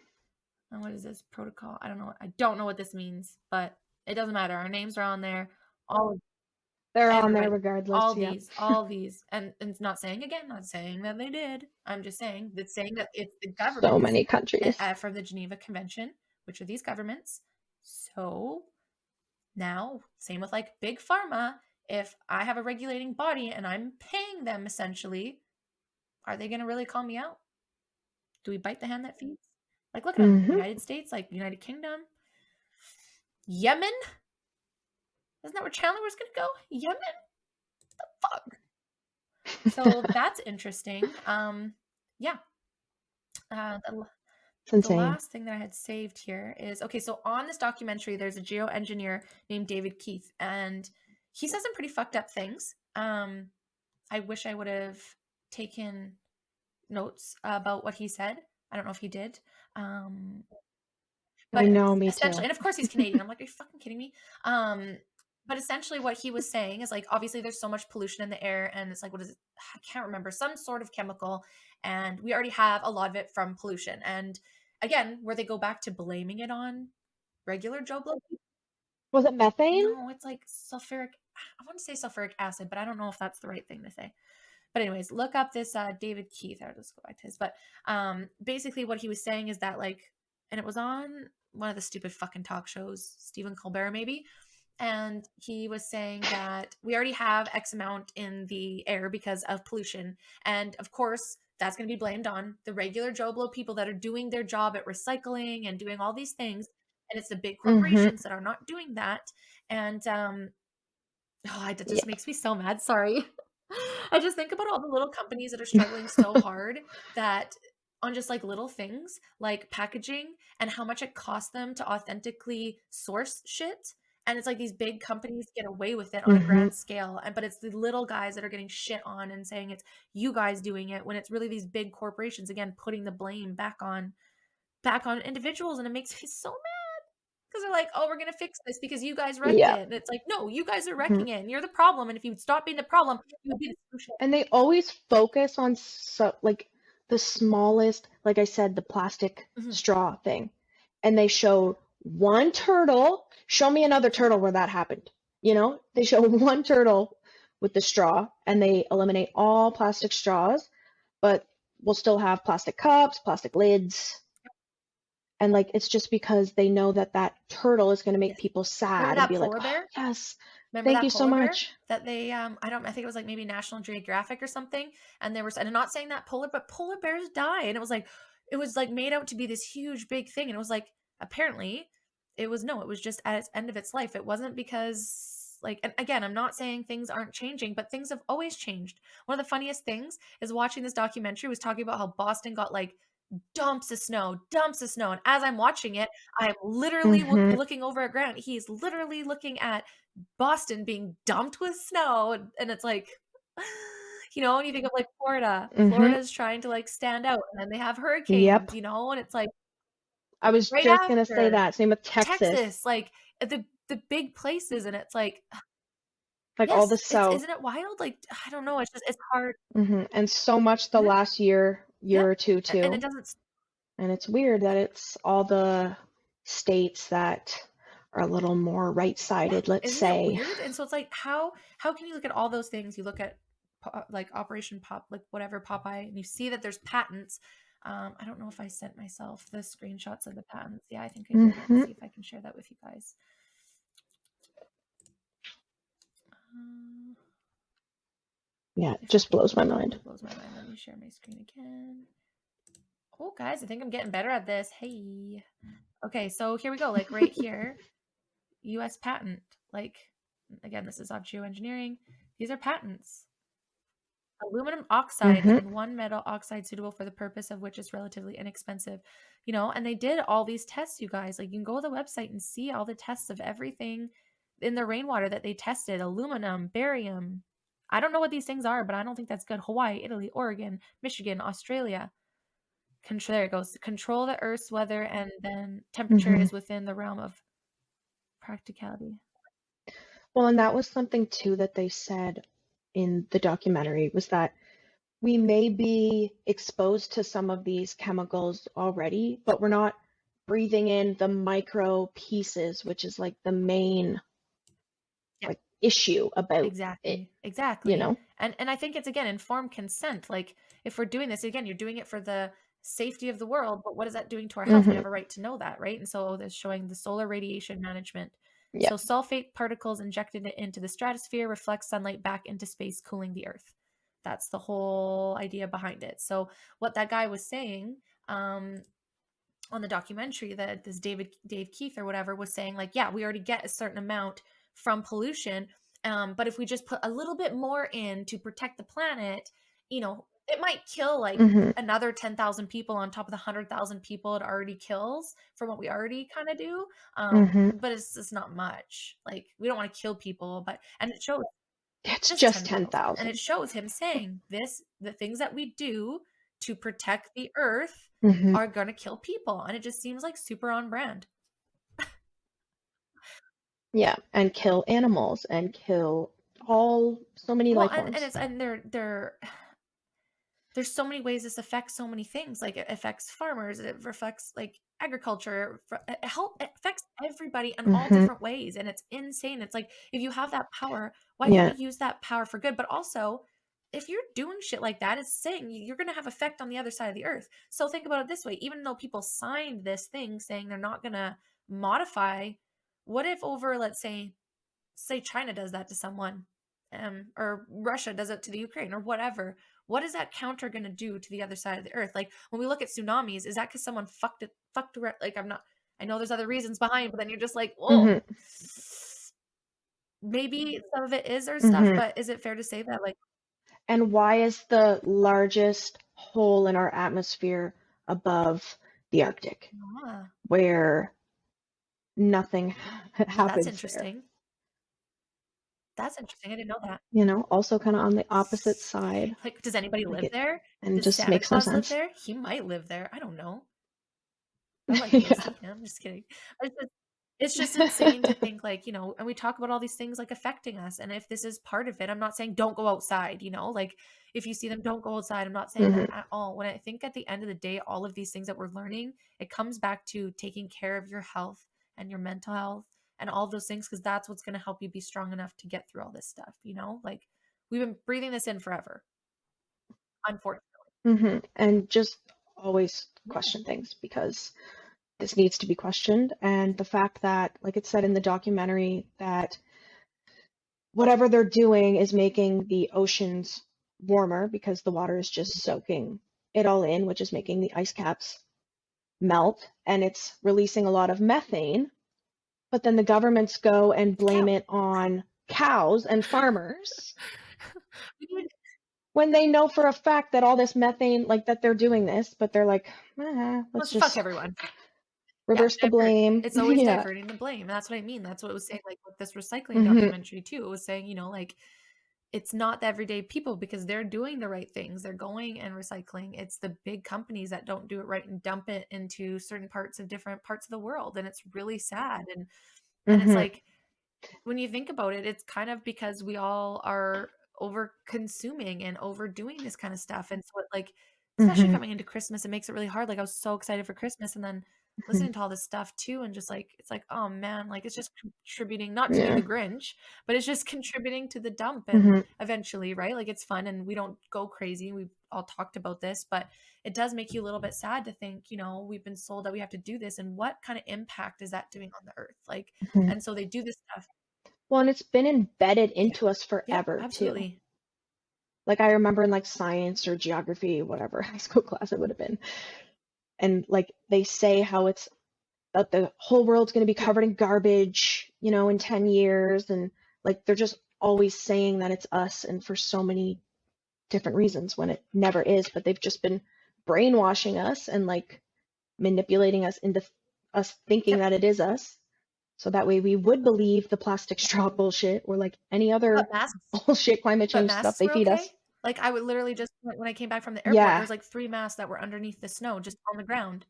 And what is this protocol? I don't know. I don't know what this means, but it doesn't matter. Our names are on there. All They're on there everybody, regardless. Yep. all these, and it's not saying, again, not saying that they did. I'm just saying that it's the So governments many countries. from the Geneva Convention, which are these governments. So now, same with like big pharma. If I have a regulating body and I'm paying them essentially, are they going to really call me out? Do we bite the hand that feeds? Like, look at them. Hmm. United States, like United Kingdom, Yemen. Isn't that where Chandler was going to go? Yemen? Fuck. So that's interesting. Yeah. It's The insane. last thing that I had saved here is, okay, so on this documentary, there's a geoengineer named David Keith, and he says some pretty fucked up things. I wish I would have taken notes about what he said. I don't know if he did. I But know, me essentially, too. and of course he's Canadian. I'm like, are you fucking kidding me? But essentially what he was saying is like, obviously there's so much pollution in the air, and it's like, what is it? I can't remember, some sort of chemical, and we already have a lot of it from pollution. And again, where they go back to blaming it on regular Joe Blow. Was it methane? No, it's like sulfuric. I want to say sulfuric acid, but I don't know if that's the right thing to say. But anyways, look up this David Keith. I'll just go back to his. But basically, what he was saying is that, like, and it was on one of the stupid fucking talk shows, Stephen Colbert maybe, and he was saying that we already have X amount in the air because of pollution, and of course that's going to be blamed on the regular Joe Blow people that are doing their job at recycling and doing all these things. and it's the big Mhm. corporations that are not doing that. And that Yeah. just makes me so mad. Sorry. I just think about all the little companies that are struggling so hard that on just like little things like packaging and how much it costs them to authentically source shit. And it's like these big companies get away with it on a Mhm. grand scale. And but it's the little guys that are getting shit on and saying it's you guys doing it when it's really these big corporations again putting the blame back on individuals. And it makes me so 'cause they're like, "Oh, we're gonna fix this because you guys wrecked Yeah. it." And it's like, "No, you guys are Mhm. wrecking it, and you're the problem, and if you would stop being the problem, you would be the solution." And they always focus on like the smallest, like I said, the plastic Mhm. straw thing. And they show one turtle. Show me another turtle where that happened. They show one turtle with the straw and they eliminate all plastic straws, but we'll still have plastic cups, plastic lids. And like it's just because they know that that turtle is going to make Yes. people Remember sad and that be like, polar "Oh, bear? yes. Remember Thank that you so polar bear much." that they, I think it was, like, maybe National Geographic or something, and they were and I'm not saying that polar bears die, and it was, like, made out to be this huge big thing, and it was, like, apparently, it was just at its end of its life. It wasn't because, like and again, I'm not saying things aren't changing, but things have always changed. One of the funniest things is watching this documentary was talking about how Boston got, like, dumps of snow, and as I'm watching it, I'm literally Mhm. looking over at Grant. He's literally looking at Boston being dumped with snow, and it's like, and you think of, like, Florida. Mhm. Florida's trying to, like, stand out, and then they have Yep. hurricanes, and it's like I was right just gonna say after that. Same with Texas. Texas, like, the big places, and it's like, Like all the yes, it's south. isn't it wild? Like, I don't know, it's hard. And so much the Mhm, last year yep, or two and it too. doesn't And it's weird that it's all the states that are a little more Yeah, right-sided, let's isn't it say. weird? And so it's like, how can you look at all those things? You look at like Operation Pop, like whatever Popeye, and you see that there's patents. I don't know if I sent myself the screenshots of the patents. Yeah, I think I did. Let me Mhm. see if I can share that with you guys. Uh, Yeah, it if I just can, blows my it mind. totally blows my mind. Let me share my screen again. Oh, guys, I think I'm getting better at this. Hey. Okay, so here we go. Like right here, U.S. patent. Like again, this is off geoengineering. These are patents. Aluminum oxide Mhm. and one metal oxide suitable for the purpose of which is relatively inexpensive. And they did all these tests, you guys. Like you can go to the website and see all the tests of everything in the rainwater that they tested. Aluminum, barium. I don't know what these things are, but I don't think that's good. Hawaii, Italy, Oregon, Michigan, Australia. There it goes. Control the Earth's weather and then temperature Mhm. is within the realm of practicality. Well, and that was something too that they said in the documentary was that we may be exposed to some of these chemicals already, but we're not breathing in the micro pieces, which is like the main like issue about it, Exactly. you Exactly. know? And I think it's again informed consent. Like if we're doing this again, you're doing it for the safety of the world, but what is that doing to our health? We Mhm. have a right to know that, right? And so this showing the solar radiation management. Yeah. So sulfate particles injected into the stratosphere reflect sunlight back into space, cooling the earth. That's the whole idea behind it. So what that guy was saying, on the documentary, that this Dave Keith or whatever was saying, like, yeah, we already get a certain amount from pollution, but if we just put a little bit more in to protect the planet, it might kill like Mhm. another 10,000 people on top of the 100,000 people it already kills from what we already kind of do. Mhm. But it's not much. Like we don't want to kill people, and it shows It's just just 10,000. And it 10,000. shows him saying the things that we do to protect the earth Mhm. are going to kill people. And it just seems like super on brand. Yeah, and kill animals and kill all so many Well, life and forms. it's, and there's so many ways this affects so many things. Like it affects farmers, it affects like agriculture, it affects everybody in all Mhm. different ways. And it's insane. It's like, if you have that power, why can't we Yeah. use that power for good? But also, if you're doing shit like that, it's saying you're going to have effect on the other side of the earth. So think about it this way. Even though people signed this thing saying they're not going to modify, what if over, let's say China does that to someone, or Russia does it to the Ukraine or whatever. What is that counter going to do to the other side of the earth? Like when we look at tsunamis, is that because someone fucked it, fucked around? Like I know there's other reasons behind, but then you're just like, oh, Mhm. maybe some of it is Earth stuff, Mhm. but is it fair to say that, like, And why is the largest hole in our atmosphere above the Arctic, ah, where nothing oh, that's happens there? interesting. That's interesting. I didn't know that. You know, also kind of on the opposite side. Like, does anybody Like live it, there? and it Does just Santa makes no Claus live sense. there? He might live there. I don't know. I like to go Yeah. see him. I'm just kidding. It's just insane to think, like, and we talk about all these things like affecting us. And if this is part of it, I'm not saying don't go outside, like if you see them, don't go outside. I'm not saying that Mhm. at all. When I think at the end of the day, all of these things that we're learning, it comes back to taking care of your health and your mental health and all those things, because that's what's going to help you be strong enough to get through all this stuff, like we've been breathing this in forever, unfortunately. And just always Yeah. question things because this needs to be questioned. And the fact that, like it said in the documentary, that whatever they're doing is making the oceans warmer because the water is just soaking it all in, which is making the ice caps melt and it's releasing a lot of methane. But then the governments go and blame Cow. it on cows and farmers We need- when they know for a fact that all this methane, like that they're doing this, but they're like, let's Let's fuck just everyone. Yeah, reverse the divert. blame. It's always Yeah. diverting the blame. And that's what I mean. That's what it was saying, like with this recycling hmm documentary too. It was saying, like it's not the everyday people because they're doing the right things. They're going and recycling. It's the big companies that don't do it right and dump it into certain parts of different parts of the world. And it's really sad. And it's hmm like, when you think about it, it's kind of because we all are over consuming and overdoing this kind of stuff. And so it, like, especially hmm coming into Christmas, it makes it really hard. Like I was so excited for Christmas and then hmm listening to all this stuff too, and just like it's like, oh man, like it's just contributing not to be Yeah. the Grinch, but it's just contributing to the dump. And hmm eventually, right? Like it's fun and we don't go crazy. We've all talked about this, but it does make you a little bit sad to think, we've been sold that we have to do this, and what kind of impact is that doing on the earth? Like, hmm and so they do this stuff. Well, and it's been embedded Yeah. into us Yep, forever too. absolutely. Like I remember in like science or geography, whatever high school class it would have been, and like they say how it's that the whole world's going to be Yeah. covered in garbage, in 10 years, and like they're just always saying that it's us, and for so many different reasons when it never is, but they've just been brainwashing us and like manipulating us into us thinking Yep. that it is us. So that way we would believe the plastic straw bullshit or like any But other masks bullshit climate but change stuff masks they were feed okay? us. Like, I would literally just when I came back from the airport, Yeah. there's, like, 3 masks that were underneath the snow just on the ground.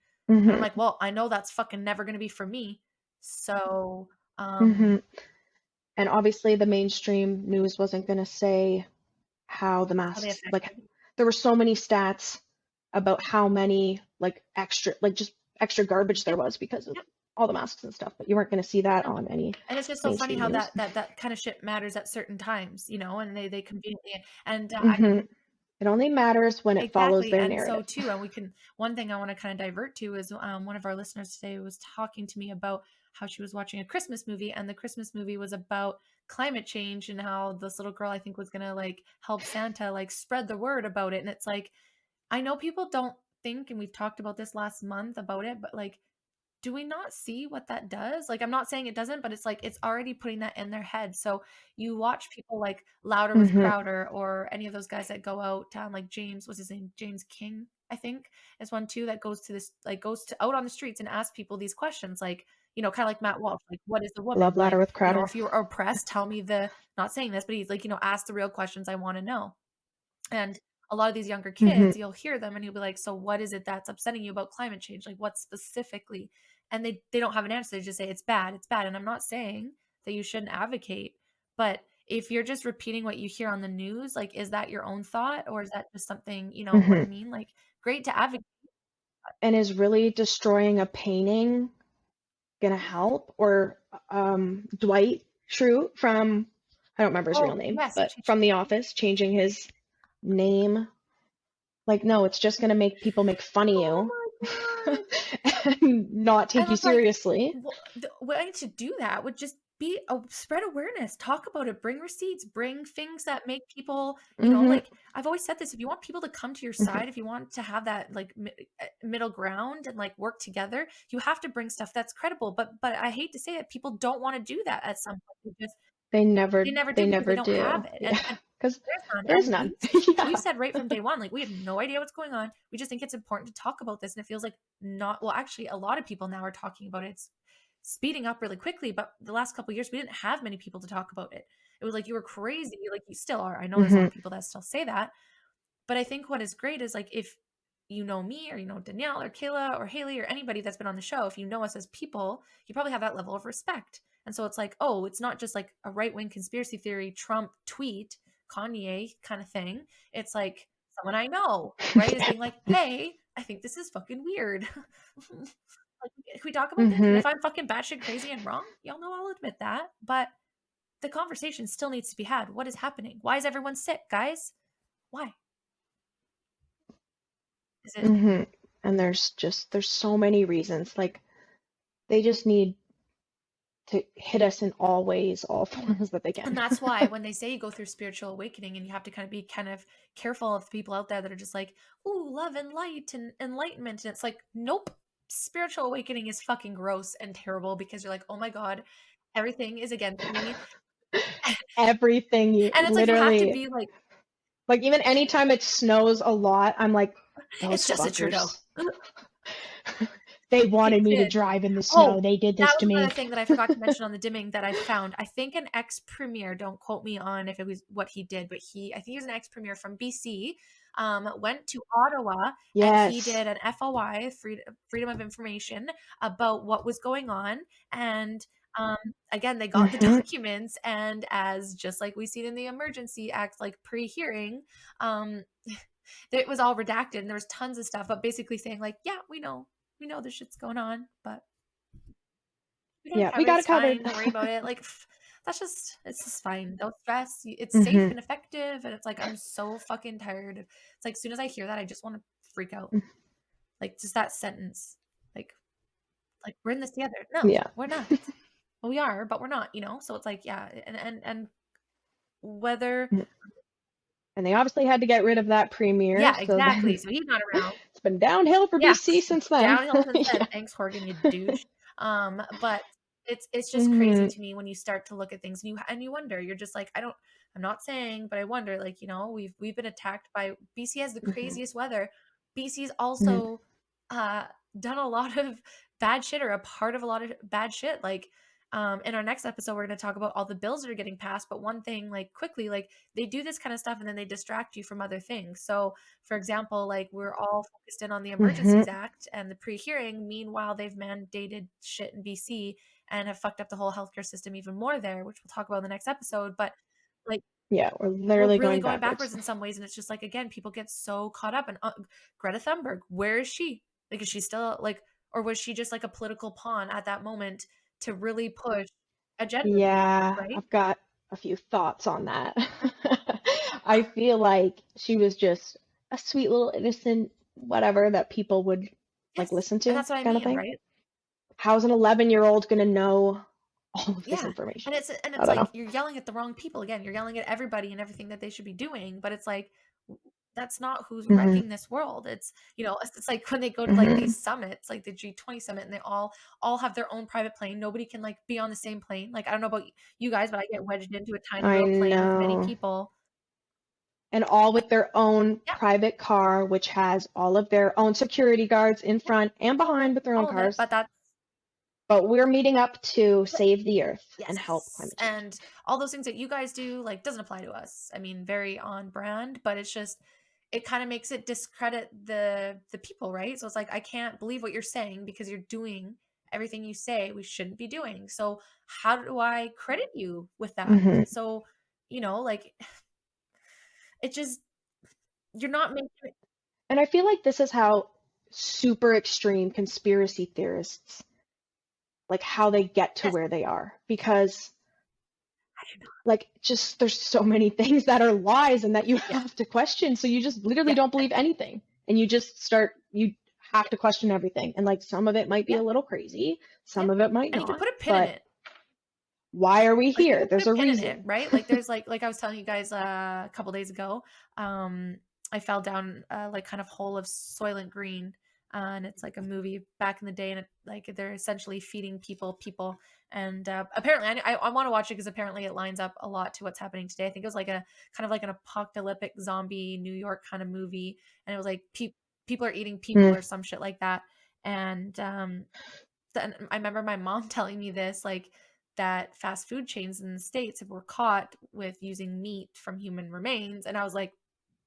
And I'm hmm like, "Well, I know that's fucking never gonna be for me." So, hmm And obviously the mainstream news wasn't going to say how the how they masks, like affected. there were so many stats about how many like extra, like just extra garbage there Yep, was because of yep, all the masks and stuff, but you weren't going to see that no. on any And it's just so funny mainstream how news. that kind of shit matters at certain times, and they conveniently and, I hmm It only matters when it follows exactly, their and so narrative. too, and we can one thing I wanna kinda divert to is, one of our listeners today was talking to me about how she was watching a Christmas movie, and the Christmas movie was about climate change and how this little girl, I think, was gonna, like, help Santa, like, spread the word about it, and it's like, I know people don't think, and we've talked about this last month about it, but, like, do we not see what that does? Like, I'm not saying it doesn't, but it's like it's already putting that in their head. So you watch people like Louder with hmm Crowder or any of those guys that go out, like James, what's his name? James King, I think, is one too that goes to this, like goes to out on the streets and asks people these questions, like, kind of like Matt Walsh, like, what is the woman? Love Ladder Like, with Crowder. if you are oppressed, tell me not saying this, but he's like, ask the real questions I want to know. And a lot of these younger hmm kids, you'll hear them and you'll be like, "So what is it that's upsetting you about climate change? Like what specifically?" And they don't have an answer. They just say it's bad. It's bad. And I'm not saying that you shouldn't advocate, but if you're just repeating what you hear on the news, like is that your own thought or is that just something, you know what I hmm mean? Like great to advocate. And is really destroying a painting gonna help? Or Dwight Schrute from, I don't remember his real Oh, name, yes. but from The Office, changing his name. Like, no, it's just gonna make people make fun of Oh you my god. and not take And you I'm like, seriously. the way to do that would just spread awareness, talk about it, bring receipts, bring things that make people, Mm-hmm. like I've always said this, if you want people to come to your Mm-hmm. side, if you want to have that like middle ground and like work together, you have to bring stuff that's credible. But I hate to say it, people don't want to do that at some point. They never They do because they never don't have do. it. Yeah. And Because there's none. there's And none. we've Yeah. said right from day one, like we have no idea what's going on. We just think it's important to talk about this. And it feels like not, well, actually a lot of people now are talking about it. It's speeding up really quickly, but the last couple of years we didn't have many people to talk about it. It was like you were crazy, like you still are. I know there's a lot Mm-hmm. of people that still say that, but I think what is great is like if you know me or you know Danielle or Kayla or Haley or anybody that's been on the show, if you know us as people, you probably have that level of respect. And so it's like, oh, it's not just like a right wing conspiracy theory, Trump tweet, Kanye kind of thing. It's like someone I know, right, is Yeah. being like, hey, I think this is fucking weird. Like, can we talk about this? And Mm-hmm. if I'm fucking batshit crazy and wrong, y'all know I'll admit that. But the conversation still needs to be had. What is happening? Why is everyone sick, guys? Why? Is it Mm-hmm. And there's so many reasons. Like they just need to hit us in all ways, all forms that they And can. that's why when they say you go through spiritual awakening and you have to kind of be kind of careful of people out there that are just like, ooh, love and light and enlightenment. And it's like, nope, spiritual awakening is fucking gross and terrible because you're like, oh my God, everything is against me. Everything you And it's like you have to literally be like, like even anytime it snows a lot, I'm like, it's those just a Trudeau. fuckers. They They wanted me to did. drive in the Oh, snow. They did that this to was another me. thing that I forgot to mention on the dimming that I found. I think an ex-premier, don't quote me on if it was what he did, but I think he was an ex-premier from BC, went to Ottawa and he Yes. did an FOI, Freedom of Information, about what was going on. And again, they got the Mm-hmm. documents, and as just like we see it in the Emergency Act, like pre-hearing, um, it was all redacted and there was tons of stuff, but basically saying like, yeah, we know this shit's going on, but we got it Yeah, we covered. got it It's covered. fine. Don't worry about it. Like, it's just fine. Don't stress. It's safe Mm-hmm. and effective. And it's like, I'm so fucking tired. It's like, as soon as I hear that, I just want to freak out. Like, just that sentence. Like, we're in this together. No, Yeah. we're not. Well, we are, but we're not, So it's like, yeah. And whether, And they obviously had to get rid of that premier, yeah, so exactly. then So he's not around. it's been downhill for Yeah, BC since then. downhill since then. Yeah. Thanks, Horgan, you douche. But it's just crazy Mm-hmm. to me when you start to look at things and you wonder. You're just like, I'm not saying, but I wonder, like, we've been attacked by BC has the Mm-hmm. craziest weather. BC's Mm-hmm. also uh done a lot of bad shit or a part of a lot of bad shit. Like in our next episode, we're going to talk about all the bills that are getting passed. But one thing, like quickly, like they do this kind of stuff and then they distract you from other things. So for example, like we're all focused in on the Mm-hmm. Emergencies Act and the pre-hearing. Meanwhile, they've mandated shit in BC and have fucked up the whole healthcare system even more there, which we'll talk about in the next episode. But like Yeah, we're we're literally really going going backwards. backwards in some ways, and it's just like again, people get so caught up. And Greta Thunberg, where is she? Like, is she still like, or was she just like a political pawn at that moment to really push agenda, Yeah, right? I've got a few thoughts on that. I feel like she was just a sweet little innocent whatever that people would like Yes, listen and to that's what I kind of mean, thing. right? How's an 11-year-old gonna know all of this Yeah. information? And I it's don't like know. you're yelling at the wrong people again. You're yelling at everybody and everything that they should be doing, but it's like that's not who's Hmm. wrecking this world. It's like when they go to like Hmm. these summits, like the G20 summit, and they all have their own private plane. Nobody can like be on the same plane. Like I don't know about you guys, but I get wedged into a tiny I little plane with many know. people. And all with their own Yeah, private car, which has all of their own security guards in yeah, front and all of it, behind with their own all of it. cars. But that's But we're meeting up to save the earth and help yes. climate change. And all those things that you guys do like doesn't apply to us. I mean, very on brand, but it's just it kind of makes it discredit the people, right? So it's like I can't believe what you're saying because you're doing everything you say we shouldn't be doing. So how do I credit you with that? Hmm. So, like it just you're not making it. And I feel like this is how super extreme conspiracy theorists, like how they get to Yes, where they are. Because I don't know. like just there's so many things that are lies and that you Yeah, have to question. So you just literally yeah, don't believe anything. And you have yeah, to question everything. And like some of it might be yeah, a little crazy, yeah. some of it might And you could not. put a pin in But it. Why are we Like, you here? can put There's a a pin in it, reason. right? Like, there's like I was telling you guys a couple days ago, I fell down like kind of hole of Soylent Green, and it's like a movie back in the day, and like they're essentially feeding people, and apparently I want to watch it because apparently it lines up a lot to what's happening today. I think it was like a kind of like an apocalyptic zombie New York kind of movie, and it was like people are eating people Mm. or some shit like that, and then I remember my mom telling me this, like that fast food chains in the States were caught with using meat from human remains. And I was like,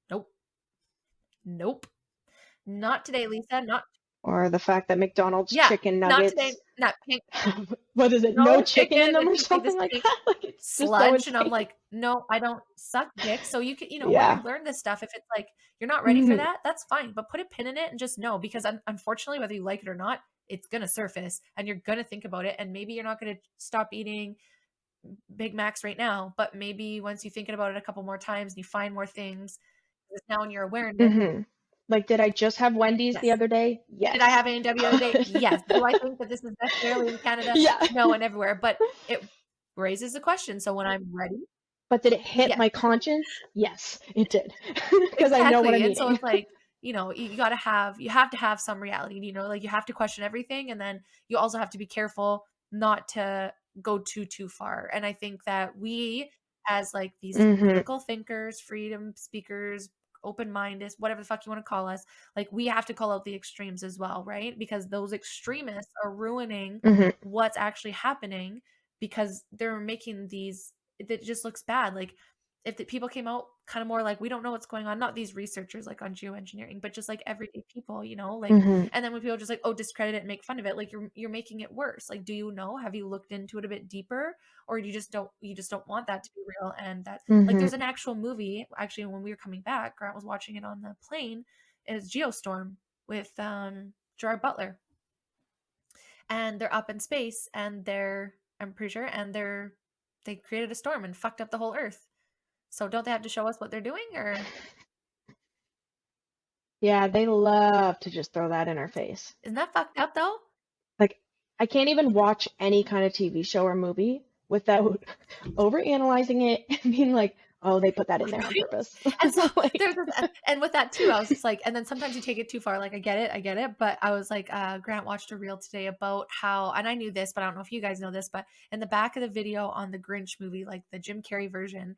nope, nope, not today, Lisa. Not, Or the fact that McDonald's yeah, chicken not nuggets, today. Not pink, what is it? No no chicken chicken in and them it's or just like something this like pink that. Like it's just so sludge. And I'm insane. like, no, I don't suck dick. So you can, when you Yeah. learn this stuff, if it's like you're not ready for Mhm. that, that's fine. But put a pin in it and just know, because unfortunately, whether you like it or not, it's gonna surface and you're gonna think about it. And maybe you're not gonna stop eating Big Macs right now, but maybe once you thinking about it a couple more times and you find more things, it's now in your awareness. Mhm. Like, did I just have Wendy's the Yes. other day? Did I Yes. have A&W the other day? Yes. Do I think that this is necessarily in Canada? Yeah. No, and everywhere, but it raises the question. So when I'm ready, But did it hit yes, my conscience? Yes, it did. Because I know what exactly. I'm And so eating. it's like, you have to have some reality, like you have to question everything. And then you also have to be careful not to go too far. And I think that we, as like these Mhm. critical thinkers, freedom speakers, open minded, whatever the fuck you want to call us, like we have to call out the extremes as well, right? Because those extremists are ruining Mhm. what's actually happening, because they're making it just looks bad. Like if the people came out kind of more like, we don't know what's going on, not these researchers like on geoengineering, but just like everyday people, like, Mhm. and then when people just like, oh, discredit it and make fun of it, like you're making it worse. Like, do you know, have you looked into it a bit deeper, or you just don't want that to be real? And that, like, Mhm. there's an actual movie actually, when we were coming back, Grant was watching it on the plane, is Geostorm with Gerard Butler, and they're up in space, and I'm pretty sure, and they created a storm and fucked up the whole earth. So don't they have to show us what they're doing, or Yeah, they love to just throw that in our face. isn't that fucked up though? Like, I can't even watch any kind of TV show or movie without overanalyzing it and being like, oh, they put that in there on purpose. And so Like, there's this, and with that too, I was just like, and then sometimes you take it too far. Like I get it, but I was like, Grant watched a reel today about how, and I knew this, but I don't know if you guys know this, but in the back of the video on the Grinch movie, like the Jim Carrey version,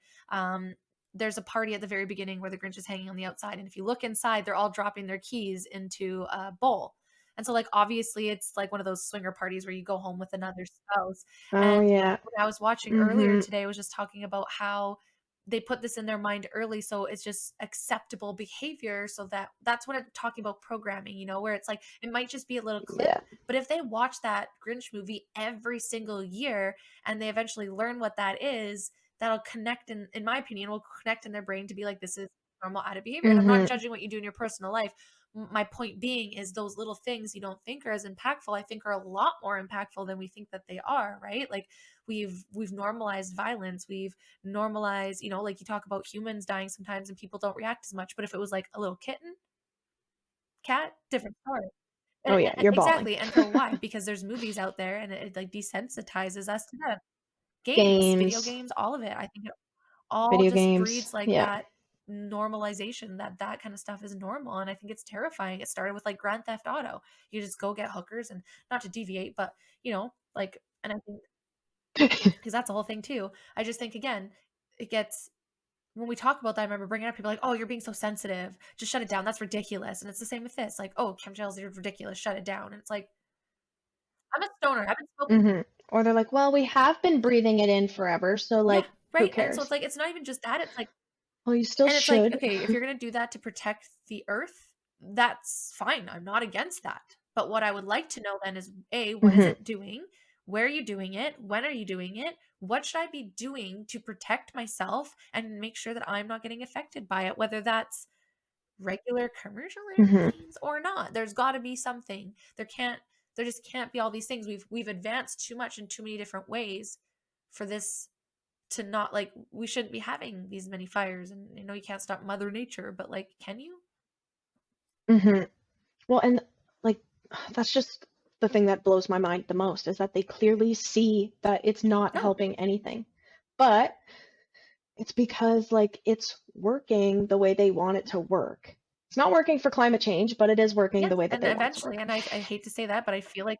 there's a party at the very beginning where the Grinch is hanging on the outside, and if you look inside, they're all dropping their keys into a bowl. And so, like, obviously, it's like one of those swinger parties where you go home with another spouse. oh And yeah. what I was watching earlier Mhm. today was just talking about how they put this in their mind early, so it's just acceptable behavior, so that's what I'm talking about, programming, where it's like it might just be a little clip, Yeah. but if they watch that Grinch movie every single year and they eventually learn what that is, that'll connect, in my opinion, will connect in their brain to be like, this is normal out of behavior. And I'm not Mhm. judging what you do in your personal life. My point being is, those little things you don't think are as impactful, I think are a lot more impactful than we think that they are, right? Like we've normalized violence, we've normalize, like you talk about humans dying sometimes and people don't react as much. But if it was like a little kitten, cat, different story. Oh yeah, you're bawling. Exactly. And so why? Because there's movies out there and it like desensitizes us to them. Games, video Games, games, all of it. I think it all video just games. breeds like Yeah. that normalization, that kind of stuff is normal. And I think it's terrifying. It started with like Grand Theft Auto. You just go get hookers, and not to deviate, but like, and I think, because that's the whole thing too. I just think, again, it gets, when we talk about that, I remember bringing up people like, oh, you're being so sensitive. Just shut it down. That's ridiculous. And it's the same with this. Like, oh, chemtrails are ridiculous. Shut it down. And it's like, I'm a stoner. I've been smoking. Mhm. Or they're like, well, we have been breathing it in forever, so Yeah, like, who right. And so it's cares? like, it's not even just that. It's like, Well, you still and it's like, should. okay, if you're going to do that to protect the earth, that's fine. I'm not against that. But what I would like to know then is, A, what is Mhm. it doing? Where are you doing it? When are you doing it? What should I be doing to protect myself and make sure that I'm not getting affected by it? Whether that's regular commercial Mhm. airplanes or not. There's got to be something. There just can't be all these things. We've advanced too much in too many different ways for this to not, like, we shouldn't be having these many fires. And you can't stop mother nature, but like, can you? Mhm. Well, and like that's just the thing that blows my mind the most, is that they clearly see that it's not No. helping anything. But it's because like it's working the way they want it to work. It's not working for climate change, but it is working Yes, the way that and they want it to eventually, work. and I hate to say that, but I feel like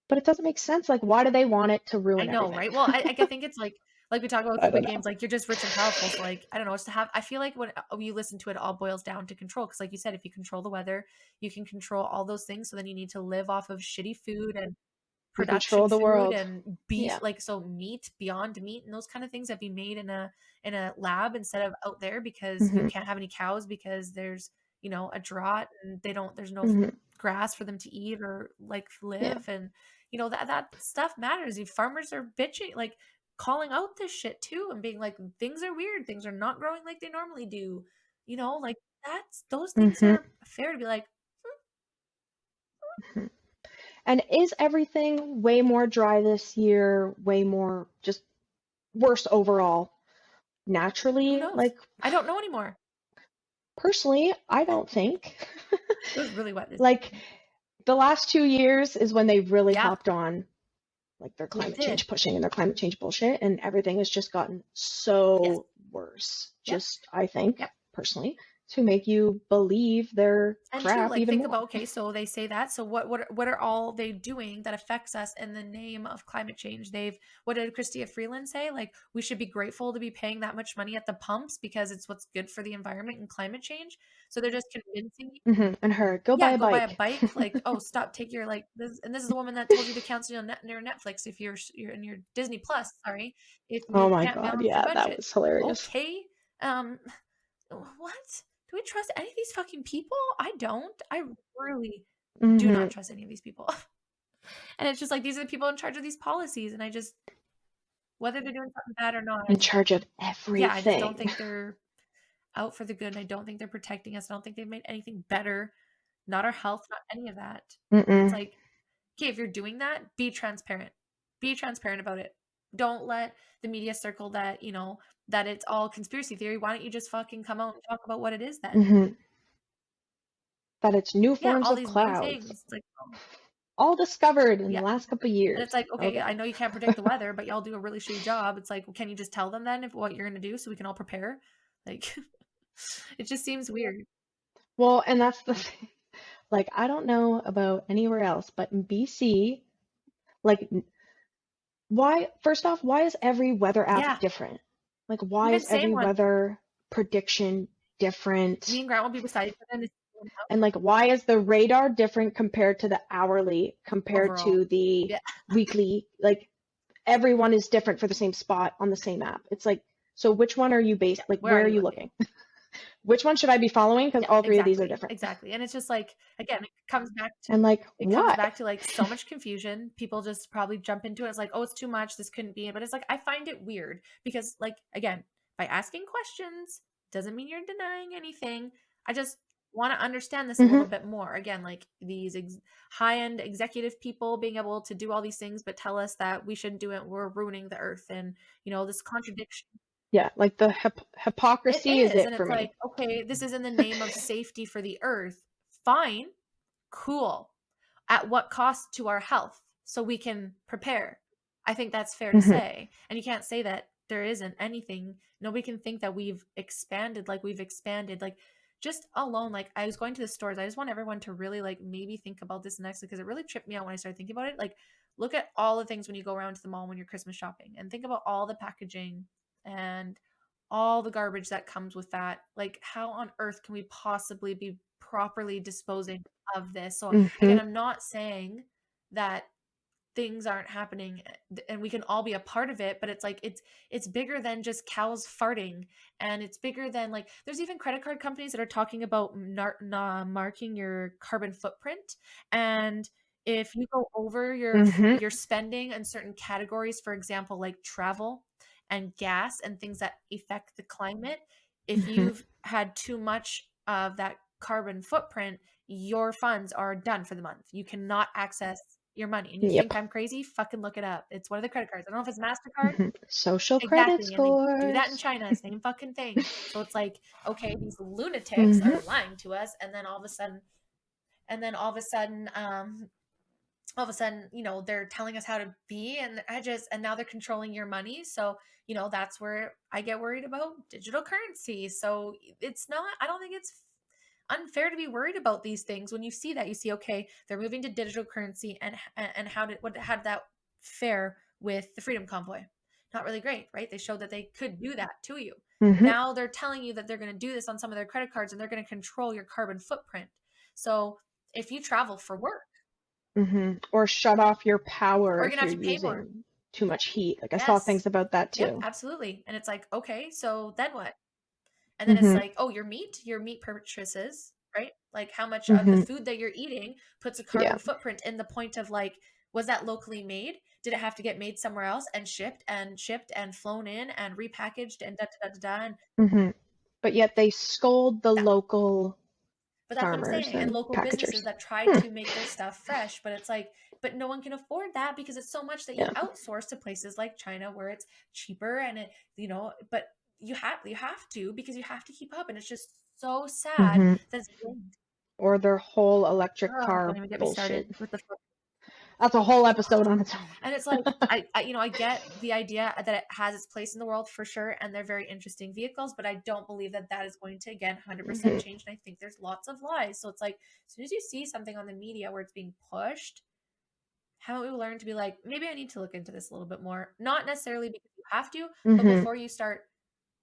But it doesn't make sense. Like, why do they want it to I ruin know, everything? right? Well, I think it's like we talk about I don't Squid know. Games, like, you're just rich and powerful, so, like, I don't know, it's to have I feel like when you listen to it, all boils down to control. Because, like you said, if you control the weather, you can control all those things, so then you need to live off of shitty food and You production control the food world. and beef, Yeah. like, so meat, beyond meat, and those kind of things that be made in a lab instead of out there, because you Hmm. can't have any cows because there's, a drought, and there's no Hmm. grass for them to eat or, like, Yeah. live, and, that stuff matters. You farmers are bitching, like, calling out this shit too, and being like, "Things are weird, things are not growing like they normally do." Like, those things Hmm. are fair to be like, Hmm. And is everything way more dry this year? Way more just worse overall? "Who Naturally, knows? like I don't know anymore." personally, I don't think. It was really wet this Like weekend. the last 2 years is when they really Yeah, hopped on like their it climate did. change pushing and their climate change bullshit, and everything has just gotten Yes. so worse. Yep. Just I think Yep. personally to make you believe their And true, crap like, even think more. about, okay, so they say that. So what are all they doing that affects us in the name of climate change? What did Christia Freeland say? Like, we should be grateful to be paying that much money at the pumps because it's what's good for the environment and climate change. So they're just convincing you, And her go buy yeah, a go buy a bike. bike. Like, oh, stop, take your, like, this, and this is the woman that told you to cancel your Netflix if you're in your Disney Plus. Sorry, if Oh you my can't god, balance your yeah, that budget. was hilarious. Okay, um, what? Do we trust any of these fucking people? I don't. I really do Hmm. not trust any of these people. And it's just like, these are the people in charge of these policies, and I just, whether they're doing something bad or not, In charge of yeah, I just don't everything. think they're out for the good, and I don't think they're protecting us. I don't think they've made anything better, not our health, not any of that. And it's Mm-mm. like, okay, if you're doing that, be transparent. Be transparent about it. Don't let the media circle that, that it's all conspiracy theory. Why don't you just fucking come out and talk about what it is then? Hmm. That it's new Yeah, forms all of these new clouds, things. It's like, oh, all discovered in the yeah. last couple of And it's years. like, okay, I Okay. know you can't predict the weather, but y'all do a really shitty job. It's like, well, can you just tell them then if what you're going to do so we can all prepare? Like, it just seems weird. Well, and that's the thing. Like, I don't know about anywhere else, but in BC, like, why, first off, why is every weather app Yeah. different? Like, why Even is same every one. weather prediction Me different? and Grant will be beside each other in the And like, why is the radar different compared to the hourly, compared overall. to the Yeah. weekly? Like, everyone is different for the same spot on the same app. It's like, so which one are you based, Yeah. like, Where where are are you you looking? looking? Which one should I be following? Because Yeah, all three of these are exactly. different. Exactly. And it's just like, again, And like, it comes why? back to like so much confusion. People just probably jump into it. It's like, oh, it's too much. This couldn't be. But it's like, I find it weird because, like, again, by asking questions doesn't mean you're denying anything. I just want to understand this a Hmm. little bit more. Again, like these high-end executive people being able to do all these things, but tell us that we shouldn't do it. We're ruining the earth. And, this contradiction. Yeah, like the It hypocrisy is is. it And for it's like, me. okay, this is in the name of safety for the earth. Fine. Cool. At what cost to our health so we can prepare? I think that's fair to Hmm. say. And you can't say that there isn't anything. Nobody can think that we've expanded like we've expanded. Like, just alone, like, I was going to the stores. I just want everyone to really, like, maybe think about this next, because it really tripped me out when I started thinking about it. Like, look at all the things when you go around to the mall when you're Christmas shopping, and think about all the packaging and all the garbage that comes with that. Like, how on earth can we possibly be properly disposing of this? So again, Hmm. I'm not saying that things aren't happening, and we can all be a part of it, but it's like, it's bigger than just cows farting, and it's bigger than, like, there's even credit card companies that are talking about marking your carbon footprint. And if you go over Hmm. your spending in certain categories, for example, like travel and gas and things that affect the climate, if Hmm. you've had too much of that carbon footprint, your funds are done for the month. You cannot access your money. And you Yep. think I'm crazy? Fucking look it up. It's one of the credit cards. I don't know if it's MasterCard. Social credit Exactly. And they do that in scores. China, same fucking thing. So it's like, okay, these lunatics Hmm. are lying to us, and then all of a sudden, all of a sudden, they're telling us how to be and the edges, and now they're controlling your money. So, that's where I get worried about digital currency. So I don't think it's unfair to be worried about these things. When you see that, you see, okay, they're moving to digital currency, and how did that fare with the Freedom Convoy? Not really great, right? They showed that they could do that to you. Mm-hmm. Now they're telling you that they're going to do this on some of their credit cards, and they're going to control your carbon footprint. So if you travel for work, Mm-hmm. Or shut off your or power you're if gonna you're have to pay more. using too much heat. Like I saw Yes. things about that Yep, too. absolutely. And it's like, okay, so then what? And then it's Mm-hmm. like, oh, your meat purchases, right? Like how much of the Mm-hmm. food that you're eating puts a Yeah. carbon footprint, in the point of like, was that locally made? Did it have to get made somewhere else and shipped and flown in and repackaged and da da da da da? And Mm-hmm. But yet they scold the yeah, local but that's what I'm farmers saying. And and local businesses packagers. that try Hmm. to make their stuff fresh, but it's like, but no one can afford that because it's so much that you Yeah. outsource to places like China where it's cheaper, and but you have to, because you have to keep up, and it's just so sad Mm-hmm. that it's blamed. Or their whole electric Oh, don't car even get me bullshit. started with the. That's a whole episode on its And it's like, own. I get the idea that it has its place in the world for sure, and they're very interesting vehicles, but I don't believe that that is going to, again, 100% Mm-hmm. change. And I think there's lots of lies. So it's like, as soon as you see something on the media where it's being pushed, how we learn to be like, maybe I need to look into this a little bit more. Not necessarily because you have to, but Mm-hmm. before you start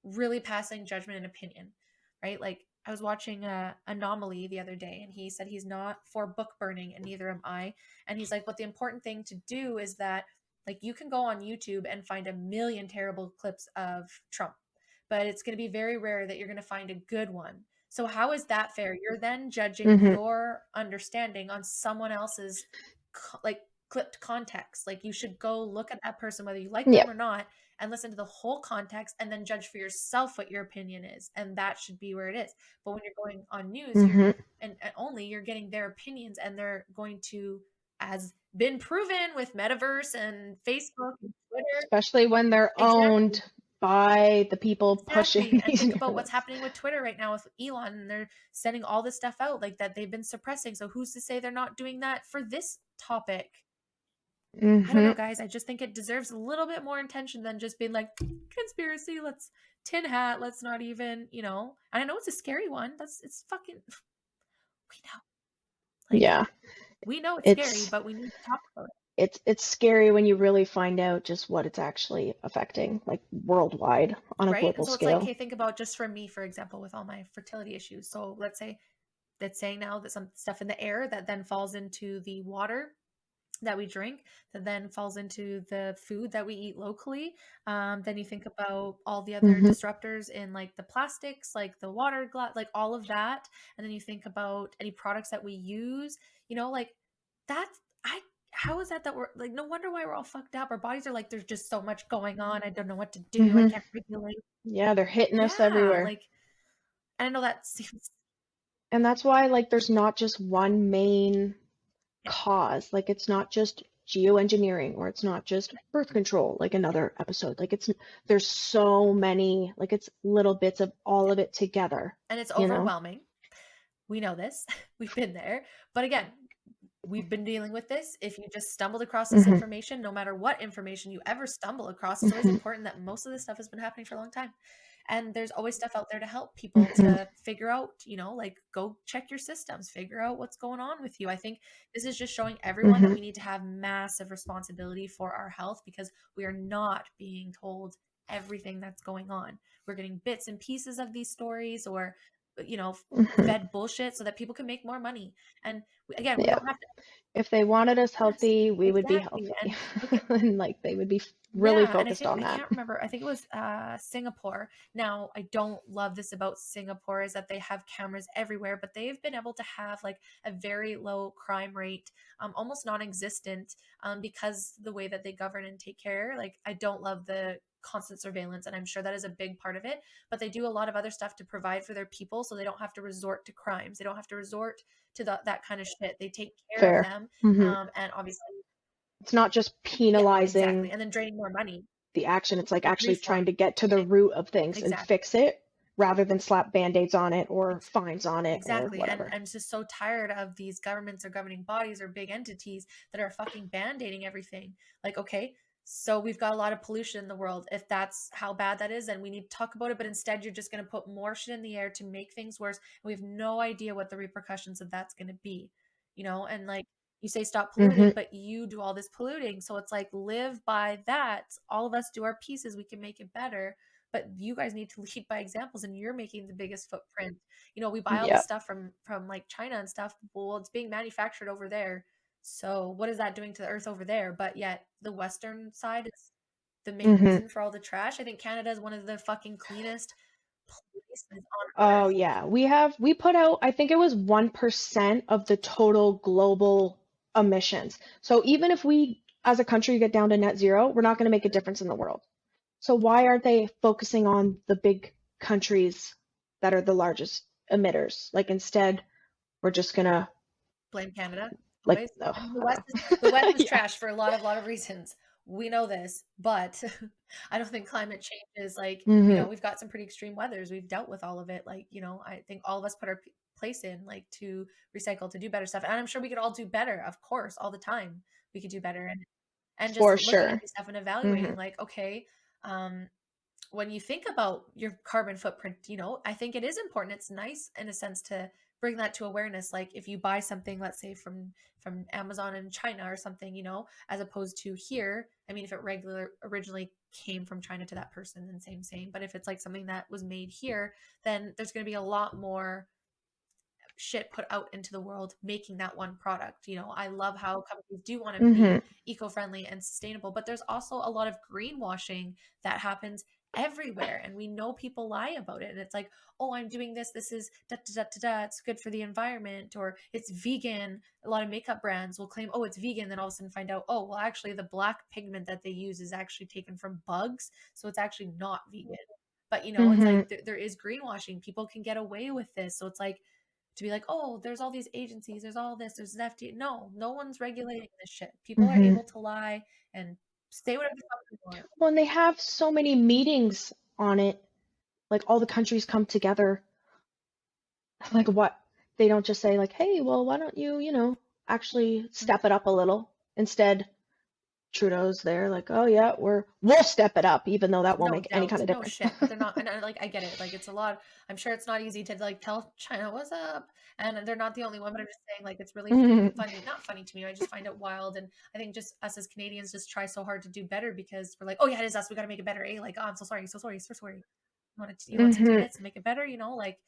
really passing judgment and opinion, right? Like I was watching Anomaly the other day, and he said he's not for book burning, and neither am I. And he's like, but the important thing to do is that, like, you can go on YouTube and find a million terrible clips of Trump, but it's going to be very rare that you're going to find a good one. So how is that fair? You're then judging Mm-hmm. your understanding on someone else's like clipped context. Like you should go look at that person, whether you like Yeah. them or not, and listen to the whole context, and then judge for yourself what your opinion is, and that should be where it is. But when you're going on news, Mm-hmm. and only you're getting their opinions, and they're going to, as been proven with metaverse and Facebook and Twitter. Especially when they're Exactly. owned by the people Exactly. pushing And these think about what's narratives. happening with Twitter right now with Elon, and they're sending all this stuff out like that they've been suppressing. So who's to say they're not doing that for this topic? I don't know, Mm-hmm. guys. I just think it deserves a little bit more attention than just being like, conspiracy, let's tin hat, let's not even, And I know it's a scary one. It's fucking, we know. Like, Yeah. we know it's scary, It's but we need to talk about it. it's scary when you really find out just what it's actually affecting, like worldwide on a Right? And global so it's like, scale. hey, think about just for me, for example, with all my fertility issues. So let's say that's saying now that some stuff in the air that then falls into the water that we drink, that then falls into the food that we eat locally. Then you think about all the other Mm-hmm. disruptors in like the plastics, like the water glass, like all of that. And then you think about any products that we use, like that's, how is that we're like, no wonder why we're all fucked up. Our bodies are like, there's just so much going on. I don't know what to do. I Mm-hmm. can't regulate. Yeah, they're hitting us Yeah. everywhere. Like, I know that seems, And that's why like there's not just one main yeah. cause. Like it's not just geoengineering or it's not just birth control, like another episode. Like there's so many, like it's little bits of all of it together, And it's you know? overwhelming. We know this. We've been there. But again, we've been dealing with this. If you just stumbled across this Mm-hmm. information, no matter what information you ever stumble across, it's always Mm-hmm. important that most of this stuff has been happening for a long time. And there's always stuff out there to help people Mm-hmm. to figure out, like go check your systems, figure out what's going on with you. I think this is just showing everyone that Mm-hmm. we need to have massive responsibility for our health, because we are not being told everything that's going on. We're getting bits and pieces of these stories, or, you know, Mm-hmm. fed bullshit so that people can make more money. And again, we Yeah. don't have to. If they wanted us Yes, healthy, we would be exactly. healthy. And look at, And like they would be really yeah, and I focused think on I that. can't remember. I think it was Singapore. Now, I don't love this about Singapore is that they have cameras everywhere, but they've been able to have like a very low crime rate, almost non-existent, because the way that they govern and take care. Like, I don't love the constant surveillance, and I'm sure that is a big part of it. But they do a lot of other stuff to provide for their people, so they don't have to resort to crimes. They don't have to resort to that kind of shit. They take care of Fair. them, Mm-hmm. and obviously, It's not just yeah, exactly, penalizing and then draining more money. the action. It's like actually trying Reform. to get to the root of things and Exactly. fix it rather than slap band-aids on it or fines on it or Exactly. And whatever. I'm just so tired of these governments or governing bodies or big entities that are fucking band-aiding everything. Like, okay, so we've got a lot of pollution in the world. If that's how bad that is, then we need to talk about it. But instead, you're just going to put more shit in the air to make things worse. And we have no idea what the repercussions of that's going to be, and like you say, stop polluting, Mhm. but you do all this polluting. So it's like, live by that. All of us do our pieces. We can make it better. But you guys need to lead by examples, and you're making the biggest footprint. We buy all this Yep. stuff from like China and stuff. Well, it's being manufactured over there. So what is that doing to the earth over there? But yet the western side is the main Mhm. reason for all the trash. I think Canada is one of the fucking cleanest places on Oh earth. yeah. We put out, I think it was 1% of the total global emissions. So even if we as a country get down to net zero, we're not going to make a difference in the world. So why aren't they focusing on the big countries that are the largest emitters? Like instead, we're just gonna Blame Canada like, always. oh, I mean, I don't the West know. is Yeah. trash for a lot of reasons. We know this, but I don't think climate change is like, Mhm. we've got some pretty extreme weathers. We've dealt with all of it. Like, I think all of us put our place in like to recycle, to do better stuff. And I'm sure we could all do better, of course, all the time. We could do better. And just For looking at sure. these stuff and evaluating Mhm. like, okay, um, when you think about your carbon footprint, I think it is important. It's nice in a sense to bring that to awareness. Like if you buy something, let's say from Amazon in China or something, as opposed to here. I mean, if it originally came from China to that person, then same. But if it's like something that was made here, then there's going to be a lot more shit put out into the world making that one product. I love how companies do want to be Mhm. eco-friendly and sustainable, but there's also a lot of greenwashing that happens everywhere, and we know people lie about it, and it's like, oh, I'm doing this is da da da da da, it's good for the environment, or it's vegan. A lot of makeup brands will claim, oh, it's vegan, then all of a sudden find out, oh, well, actually the black pigment that they use is actually taken from bugs, so it's actually not vegan. But it's like Mhm. there is greenwashing. People can get away with this, so it's like to be like, oh, there's all these agencies, there's all this, there's FD. No one's regulating this shit. People are Mhm. able to lie and say whatever the fuck they want. Well, and they have so many meetings on it. Like all the countries come together. Like what? They don't just say like, "Hey, well, why don't you, actually step it up a little?" Instead, Trudeau's there like, "Oh yeah, we'll step it up," even though that won't No make any kind doubt, of no difference. shit. But they're not, and like I get it. Like it's a lot. I'm sure it's not easy to like tell China what's up, and they're not the only one. But I'm just saying, like it's really Mhm. funny, not funny to me. I just find it wild, and I think just us as Canadians just try so hard to do better because we're like, oh yeah, it is us. We got to make it better. Eh? Like, oh, I'm so sorry, so sorry, so sorry. You want to take 2 Mhm. minutes and make it better? Like.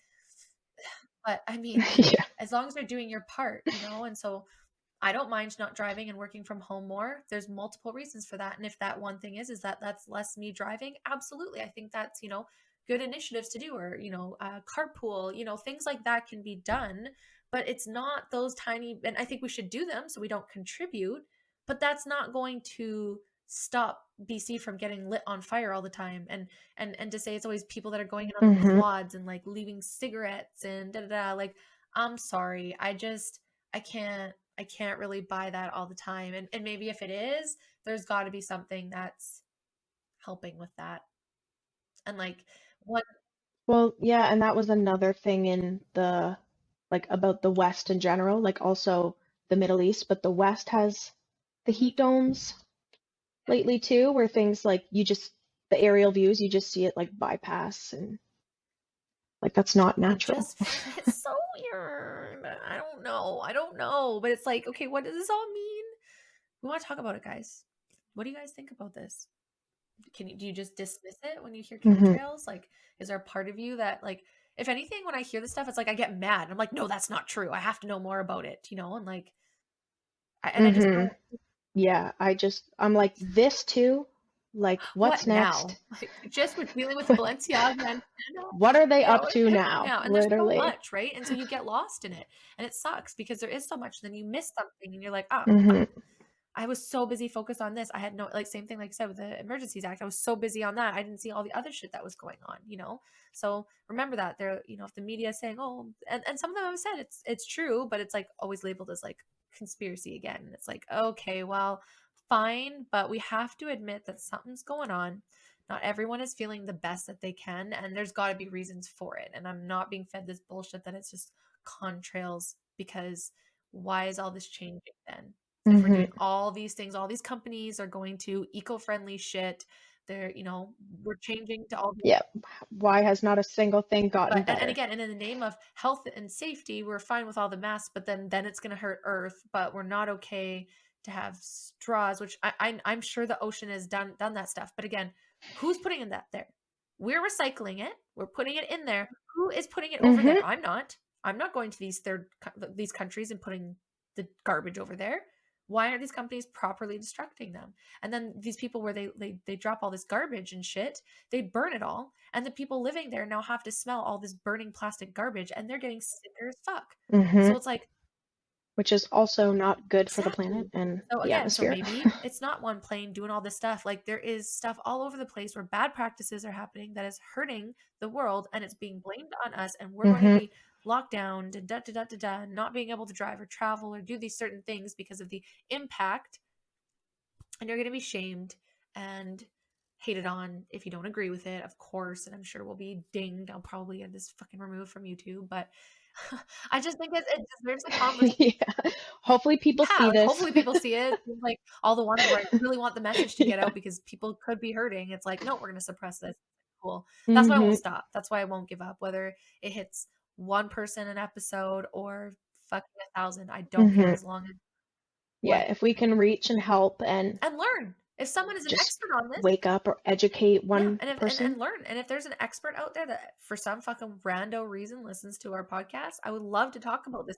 But I mean, Yeah. as long as they're doing your part, and so I don't mind not driving and working from home more. There's multiple reasons for that. And if that one thing is that that's less me driving, absolutely. I think that's, good initiatives to do, or, carpool, things like that can be done, but it's not those tiny, and I think we should do them so we don't contribute, but that's not going to stop BC from getting lit on fire all the time. And to say it's always people that are going in on the Mhm. quads and like leaving cigarettes and da da da, like, I'm sorry. I can't really buy that all the time. And maybe if it is, there's got to be something that's helping with that. And like what Well, yeah, and that was another thing in the like about the West in general, like also the Middle East, but the West has the Mhm. heat domes lately too, where things like the aerial views, you just see it like bypass and like that's not it natural. just it's so weird. I don't know, but it's like, okay, what does this all mean? We want to talk about it, guys. What do you guys think about this? Do you just dismiss it when you hear Hmm. chemtrails? Like, is there a part of you that like, if anything, when I hear this stuff, it's like I get mad. I'm like, no, that's not true. I have to know more about it, and like, I just Hmm. don't. Yeah, I'm like this too. Like, What what's now? next? Like, just with dealing with Balenciaga and What are they up what to the heck now? now? And there's so Literally. much, right? And so you get lost in it, and it sucks because there is so much. Then you miss something, and you're like, oh, Hmm. I was so busy focused on this. I had no, like, same thing, like I said, with the Emergencies Act. I was so busy on that. I didn't see all the other shit that was going on. So remember that there, if the media is saying, oh, and some of them have said it's true, but it's like always labeled as like conspiracy again. And it's like, okay, well, fine, but we have to admit that something's going on. not everyone is feeling the best that they can, and there's got to be reasons for it. And I'm not being fed this bullshit that it's just contrails, because why is all this changing then? So if we're doing all these things, all these companies are going to eco-friendly shit. They're, we're changing to all these. Yeah. Why has not a single thing gotten But better? and again, and in the name of health and safety, we're fine with all the masks, but then it's going to hurt Earth. But we're not okay to have straws, which I'm sure the ocean has done that stuff. But again, who's putting in that there? We're recycling it. We're putting it in there. Who is putting it over there? I'm not. I'm not going to these countries and putting the garbage over there. Why aren't these companies properly destructing them? And then these people where they drop all this garbage and shit, they burn it all, and the people living there now have to smell all this burning plastic garbage, and they're getting sicker as fuck. So it's like, which is also not good for the planet and the atmosphere. So maybe it's not one plane doing all this stuff. Like, there is stuff all over the place where bad practices are happening that is hurting the world, and it's being blamed on us, and we're going to be locked down and not being able to drive or travel or do these certain things because of the impact, and you're going to be shamed and hated on if you don't agree with it, of course, and I'm sure we'll be dinged. I'll probably get this fucking removed from YouTube, but I just think it deserves a conversation. Yeah. Hopefully people see this. Hopefully people see it. Like, all the ones where I really want the message to get out because people could be hurting. It's like, no, we're going to suppress this. Cool. That's why I won't stop. That's why I won't give up. Whether it hits one person an episode or fucking 1,000, I don't care, as long as if we can reach and help and learn. If someone is an expert on this, wake up or educate one person and learn. And if there's an expert out there that for some fucking rando reason listens to our podcast, I would love to talk about this.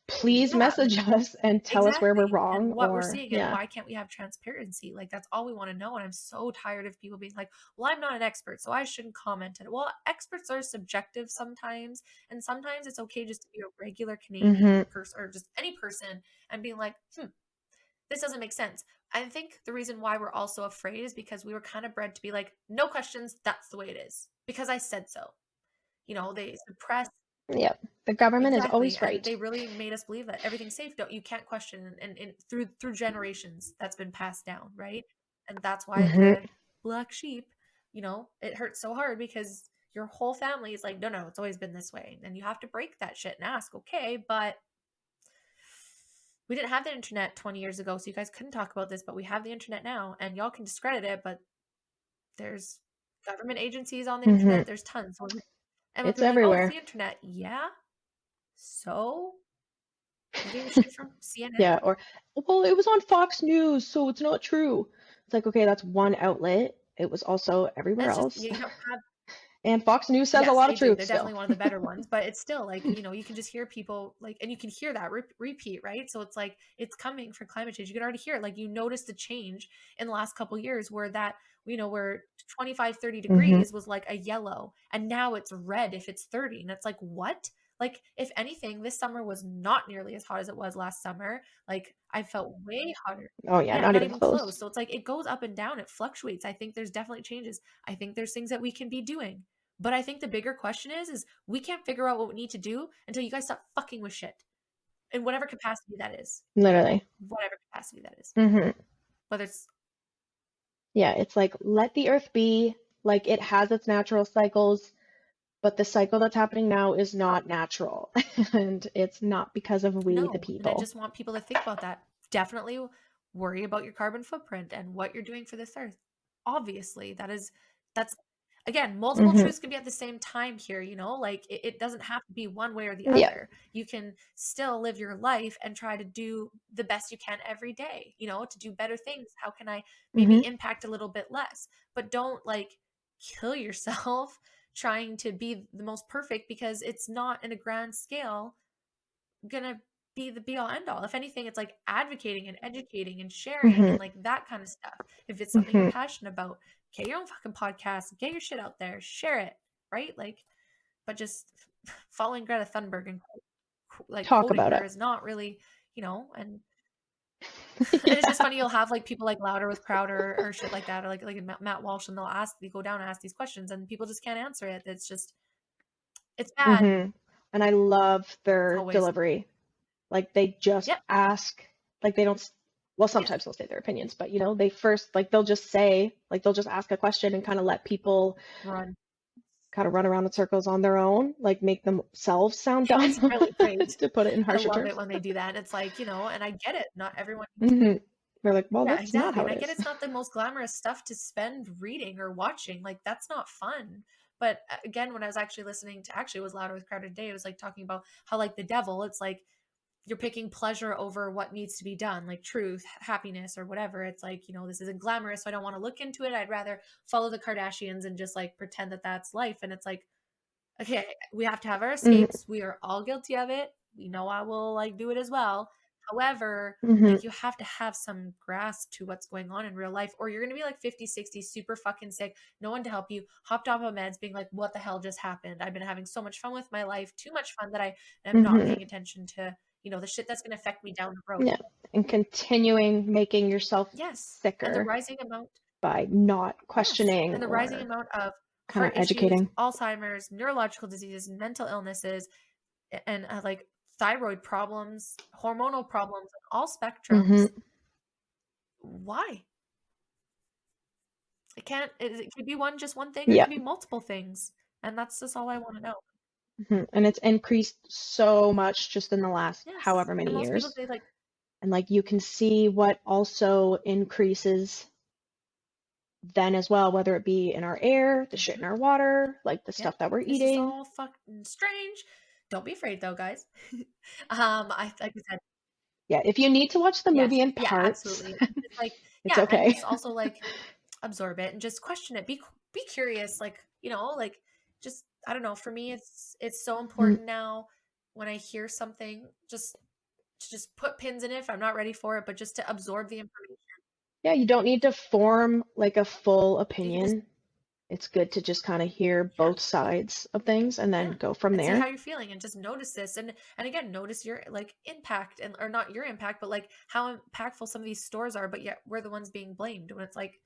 Please message us and tell us where we're wrong and what we're seeing, and why can't we have transparency? Like, that's all we want to know. And I'm so tired of people being like, well, I'm not an expert, so I shouldn't comment on it. Well, experts are subjective sometimes, and sometimes it's okay just to be a regular Canadian person or just any person and being like, this doesn't make sense. I think the reason why we're also afraid is because we were kind of bred to be like, no questions, that's the way it is, because I said so. They suppress. Yeah, the government is always right. And they really made us believe that everything's safe. You can't question, and through generations that's been passed down, right? And that's why the black sheep, it hurts so hard, because your whole family is like, no, it's always been this way, and you have to break that shit and ask, okay, but we didn't have the internet 20 years ago, so you guys couldn't talk about this, but we have the internet now, and y'all can discredit it, but there's government agencies on the internet. There's tons. And it's everywhere. Like, oh, it's the internet. Yeah. So you're getting shit from CNN? Yeah. Or, well, it was on Fox News, so it's not true. It's like, okay, that's one outlet. It was also everywhere else. You don't have. And Fox News says a lot of truth. They're definitely one of the better ones, but it's still like, you can just hear people like, and you can hear that repeat, right? So it's like, it's coming for climate change. You can already hear it. Like, you notice the change in the last couple of years where that, where 25, 30 degrees was like a yellow, and now it's red if it's 30. And it's like, what? Like, if anything, this summer was not nearly as hot as it was last summer. Like, I felt way hotter. Oh yeah, not even close. So it's like, it goes up and down. It fluctuates. I think there's definitely changes. I think there's things that we can be doing. But I think the bigger question is we can't figure out what we need to do until you guys stop fucking with shit. In whatever capacity that is. Literally. Whatever capacity that is. Whether it's... Yeah, it's like, let the earth be. Like, it has its natural cycles. But the cycle that's happening now is not natural, and it's not because of the people. And I just want people to think about that. Definitely worry about your carbon footprint and what you're doing for this earth. Obviously, that's again, multiple truths can be at the same time here. Like, it doesn't have to be one way or the other. You can still live your life and try to do the best you can every day. To do better things. How can I maybe impact a little bit less? But don't like kill yourself trying to be the most perfect, because it's not in a grand scale gonna be the be all end all. If anything, it's like advocating and educating and sharing and like that kind of stuff. If it's something you're passionate about, get your own fucking podcast, get your shit out there, share it, right? Like, but just following Greta Thunberg and like talk about it is not really, and and it's just funny, you'll have like people like Louder with Crowder or shit like that, or like Matt Walsh, and they go down and ask these questions, and people just can't answer it. It's bad. And I love their delivery. Like, they just ask, like, they don't well, sometimes they'll say their opinions, but you know, they first, like, they'll just say, like, they'll just ask a question and kind of let people Run. kind of run around in circles on their own, like make themselves sound It's dumb, really great. to put it in I harsher love terms. it when they do that. It's like, you know, and I get it. Not everyone. They're like, well, Yeah, that's not exactly. how And it I get is. it's not the most glamorous stuff to spend reading or watching. Like, that's not fun. But again, when I was actually listening to, actually, it was Louder with Crowded Day, it was like talking about how, like, the devil, it's like you're picking pleasure over what needs to be done, like truth, happiness, or whatever. It's like, you know, this isn't glamorous, so I don't want to look into it. I'd rather follow the Kardashians and just like pretend that that's life. And it's like, okay, we have to have our Mhm, escapes. We are all guilty of it. We know I will like do it as well. However, mhm. like you have to have some grasp to what's going on in real life, or you're going to be like 50, 60, super fucking sick, no one to help you, hopped off of meds, being like, what the hell just happened? I've been having so much fun with my life, too much fun that I am not Mhm. paying attention to, you know, the shit that's going to affect me down the road. Yeah, and continuing making yourself Yes. And the sicker rising amount, by not yes. questioning And the rising or amount of kind of heart issues, educating. Alzheimer's, neurological diseases, mental illnesses, and like thyroid problems, hormonal problems, on all spectrums. Mhm. Why? It could be just one thing, or it Yeah. could be multiple things. And that's just all I want to know. And it's increased so much just in the last Yes. however And many most people years. say like, And like you can see what also increases then as well, whether it be in our air, the shit in our water, like the yeah, stuff that we're this is eating. all fucking strange. Don't be afraid though, guys. I like I said, Yeah, if you need to watch the yes, movie in yeah, parts, absolutely. It's like, it's yeah, and okay. just also like absorb it and just question it. Be curious, like, you know, like just I don't know, for me it's so Mhm. important now when I hear something, just to just put pins in it if I'm not ready for it, but just to absorb the information. Yeah, you don't need to form like a full You can just, opinion. It's good to just kind of hear yeah, both sides of things and then yeah, go from and see how there. you're feeling and just notice this. And again, notice your like impact, and or not your impact, but like how impactful some of these stores are, but yet we're the ones being blamed when it's like,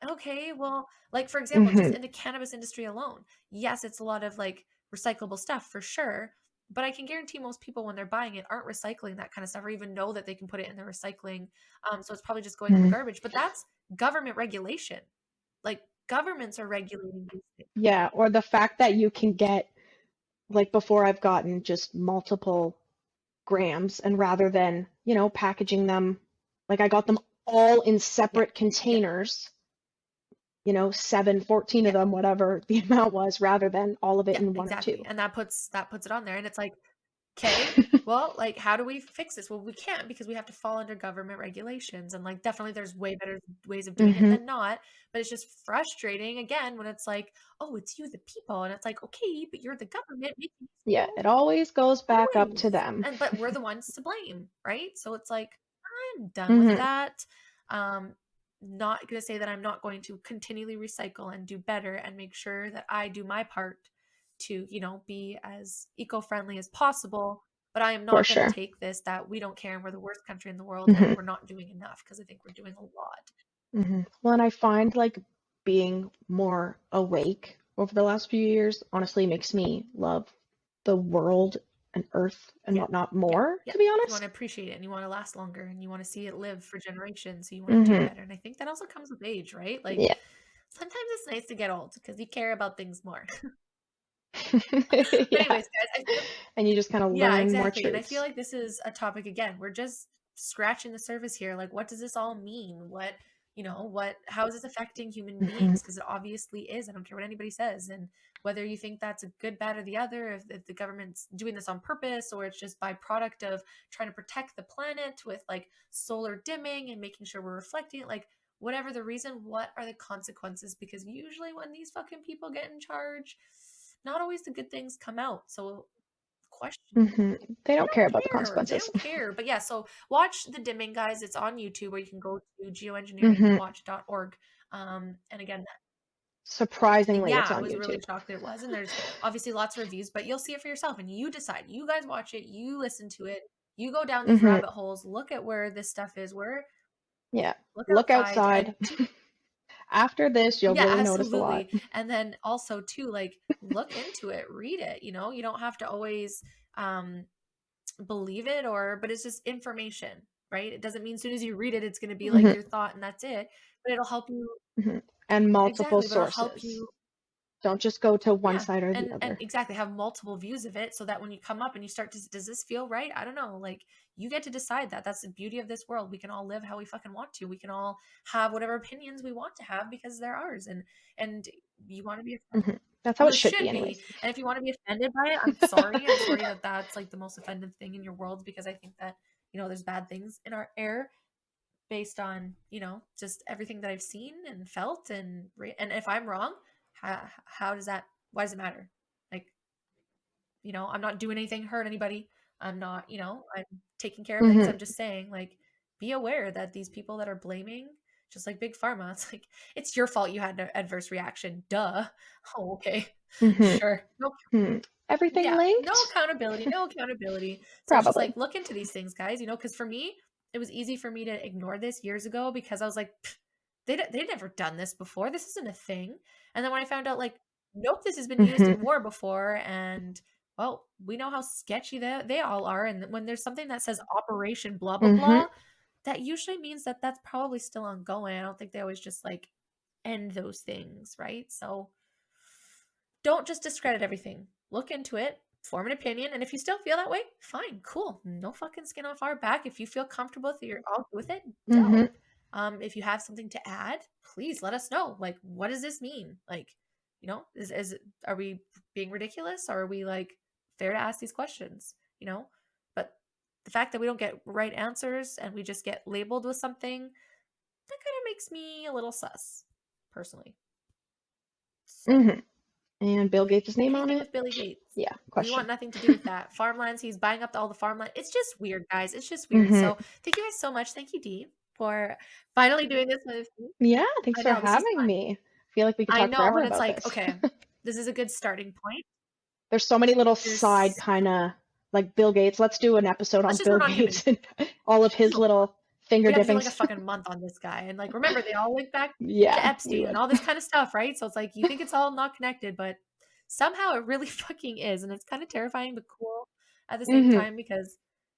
okay, well, like for example, just Hmm. in the cannabis industry alone, yes, it's a lot of like recyclable stuff for sure, but I can guarantee most people when they're buying it aren't recycling that kind of stuff or even know that they can put it in the recycling. So it's probably just going in the garbage. But that's government regulation. Like governments are regulating these things. Yeah, or the fact that you can get, like before I've gotten just multiple grams and rather than, you know, packaging them, like I got them all in Yeah, separate yeah, containers, you know, 14 of yeah, them, whatever the amount was, rather than all of it yeah, in one or exactly. two. And that puts it on there, and it's like, okay, well, like, how do we fix this? Well, we can't because we have to fall under government regulations. And, like, definitely there's way better ways of doing it Hmm. than not. But it's just frustrating, again, when it's like, oh, it's you, the people. And it's like, okay, but you're the government making these Yeah, rules. it always goes back up to Always. them. But we're the ones to blame, right? So it's like, I'm done with Hmm. that. Um, not going to say that I'm not going to continually recycle and do better and make sure that I do my part to, you know, be as eco-friendly as possible. But I am For not going to sure. take this that we don't care and we're the worst country in the world and Hmm. we're not doing enough, because I think we're doing a lot. Well, and I find like being more awake over the last few years honestly makes me love the world and earth and Yeah. whatnot Yeah. more, Yeah. to be You want honest. to appreciate it and you want to last longer and you want to see it live for generations. So you want to do Hmm. better. And I think that also comes with age, right? Like Yeah. sometimes it's nice to get old because you care about things more. But Yeah. anyways, guys, I feel, And you just kind of yeah, learn more exactly. And I feel truths. like this is a topic again. We're just scratching the surface here. Like, what does this all mean? What, you know, how is this affecting human Hmm. beings? Because it obviously is. I don't care what anybody says. And whether you think that's a good, bad, or the other, if the government's doing this on purpose or it's just byproduct of trying to protect the planet with like solar dimming and making sure we're reflecting it, like, whatever the reason, what are the consequences? Because usually when these fucking people get in charge, not always the good things come out. So question. Hmm. They They don't care about the don't care. They consequences. don't care. But yeah, so watch The Dimming, guys. It's on YouTube, or you can go to Hmm. geoengineeringwatch.org. And again, Surprisingly, it's yeah, I on was really YouTube. shocked that it was. And there's obviously lots of reviews, but you'll see it for yourself and you decide. You guys watch it, you listen to it, you go down these Hmm. rabbit holes, look at where this stuff is, where, Yeah. look Look outside. And outside. After this, you'll yeah, really notice a lot. absolutely. And then also, too, like, look into it, read it. You know, you don't have to always, believe it, or but it's just information, right? It doesn't mean as soon as you read it, it's going to be like Mhm. your thought and that's it. But it'll help you. Mhm. And multiple Exactly. But it'll help sources. you. Don't just go to one Yeah. side or the And other. exactly have multiple views of it so that when you come up and you start to, does this feel right? I don't know. Like you get to decide that. That's the beauty of this world. We can all live how we fucking want to. We can all have whatever opinions we want to have because they're ours. And you want to be Mhm. That's how well, it it should should be be. anyways. And if you want to be offended by it, I'm sorry. I'm sorry that that's like the most offensive thing in your world because I think that, there's bad things in our air based on, just everything that I've seen and felt and if I'm wrong, how does that, why does it matter? Like, I'm not doing anything to hurt anybody. I'm not, I'm taking care of things. Mhm. I'm just saying, like, be aware that these people that are blaming, just like Big Pharma, it's like, it's your fault you had an adverse reaction. Duh. Oh, okay. Mhm. Sure. No, Everything yeah, no linked? accountability, no accountability. So it's just Probably. like, look into these things, guys, because for me, it was easy for me to ignore this years ago because I was like, "Pfft, they'd never done this before. This isn't a thing." And then when I found out, like, nope, this has been used in Mhm. war before, and well, we know how sketchy they all are. And when there's something that says Operation blah blah Mhm. blah, that usually means that that's probably still ongoing. I don't think they always just like end those things, right? So don't just discredit everything. Look into it, form an opinion, and if you still feel that way, fine, cool. No fucking skin off our back. If you feel comfortable with it, you're all good with it, Mhm. dope. If you have something to add, please let us know. Like, what does this mean? Like, are we being ridiculous or are we like fair to ask these questions? But the fact that we don't get right answers and we just get labeled with something, that kind of makes me a little sus, personally. So Mhm. And Bill Gates' name on anything it? with Billy Gates. Yeah, We want question. nothing to do with that. Farmlands, he's buying up all the farmland. It's just weird, guys. It's just weird. Mhm. So thank you guys so much. Thank you, Dee, for finally doing this with me. Yeah, thanks I for know this is having fun. me. I feel like we could I talk know, forever and it's about like, this. okay, this is a good starting point. There's so many little side There's kind of like Bill Gates. Let's do an episode on let's just Bill run on him and Gates and all of his little finger we'd have to do like a dippings. fucking month on this guy. And like remember, they all link back to Yeah, we Epstein and would. all this kind of stuff, right? So it's like you think it's all not connected, but somehow it really fucking is. And it's kind of terrifying but cool at the same Mhm. time because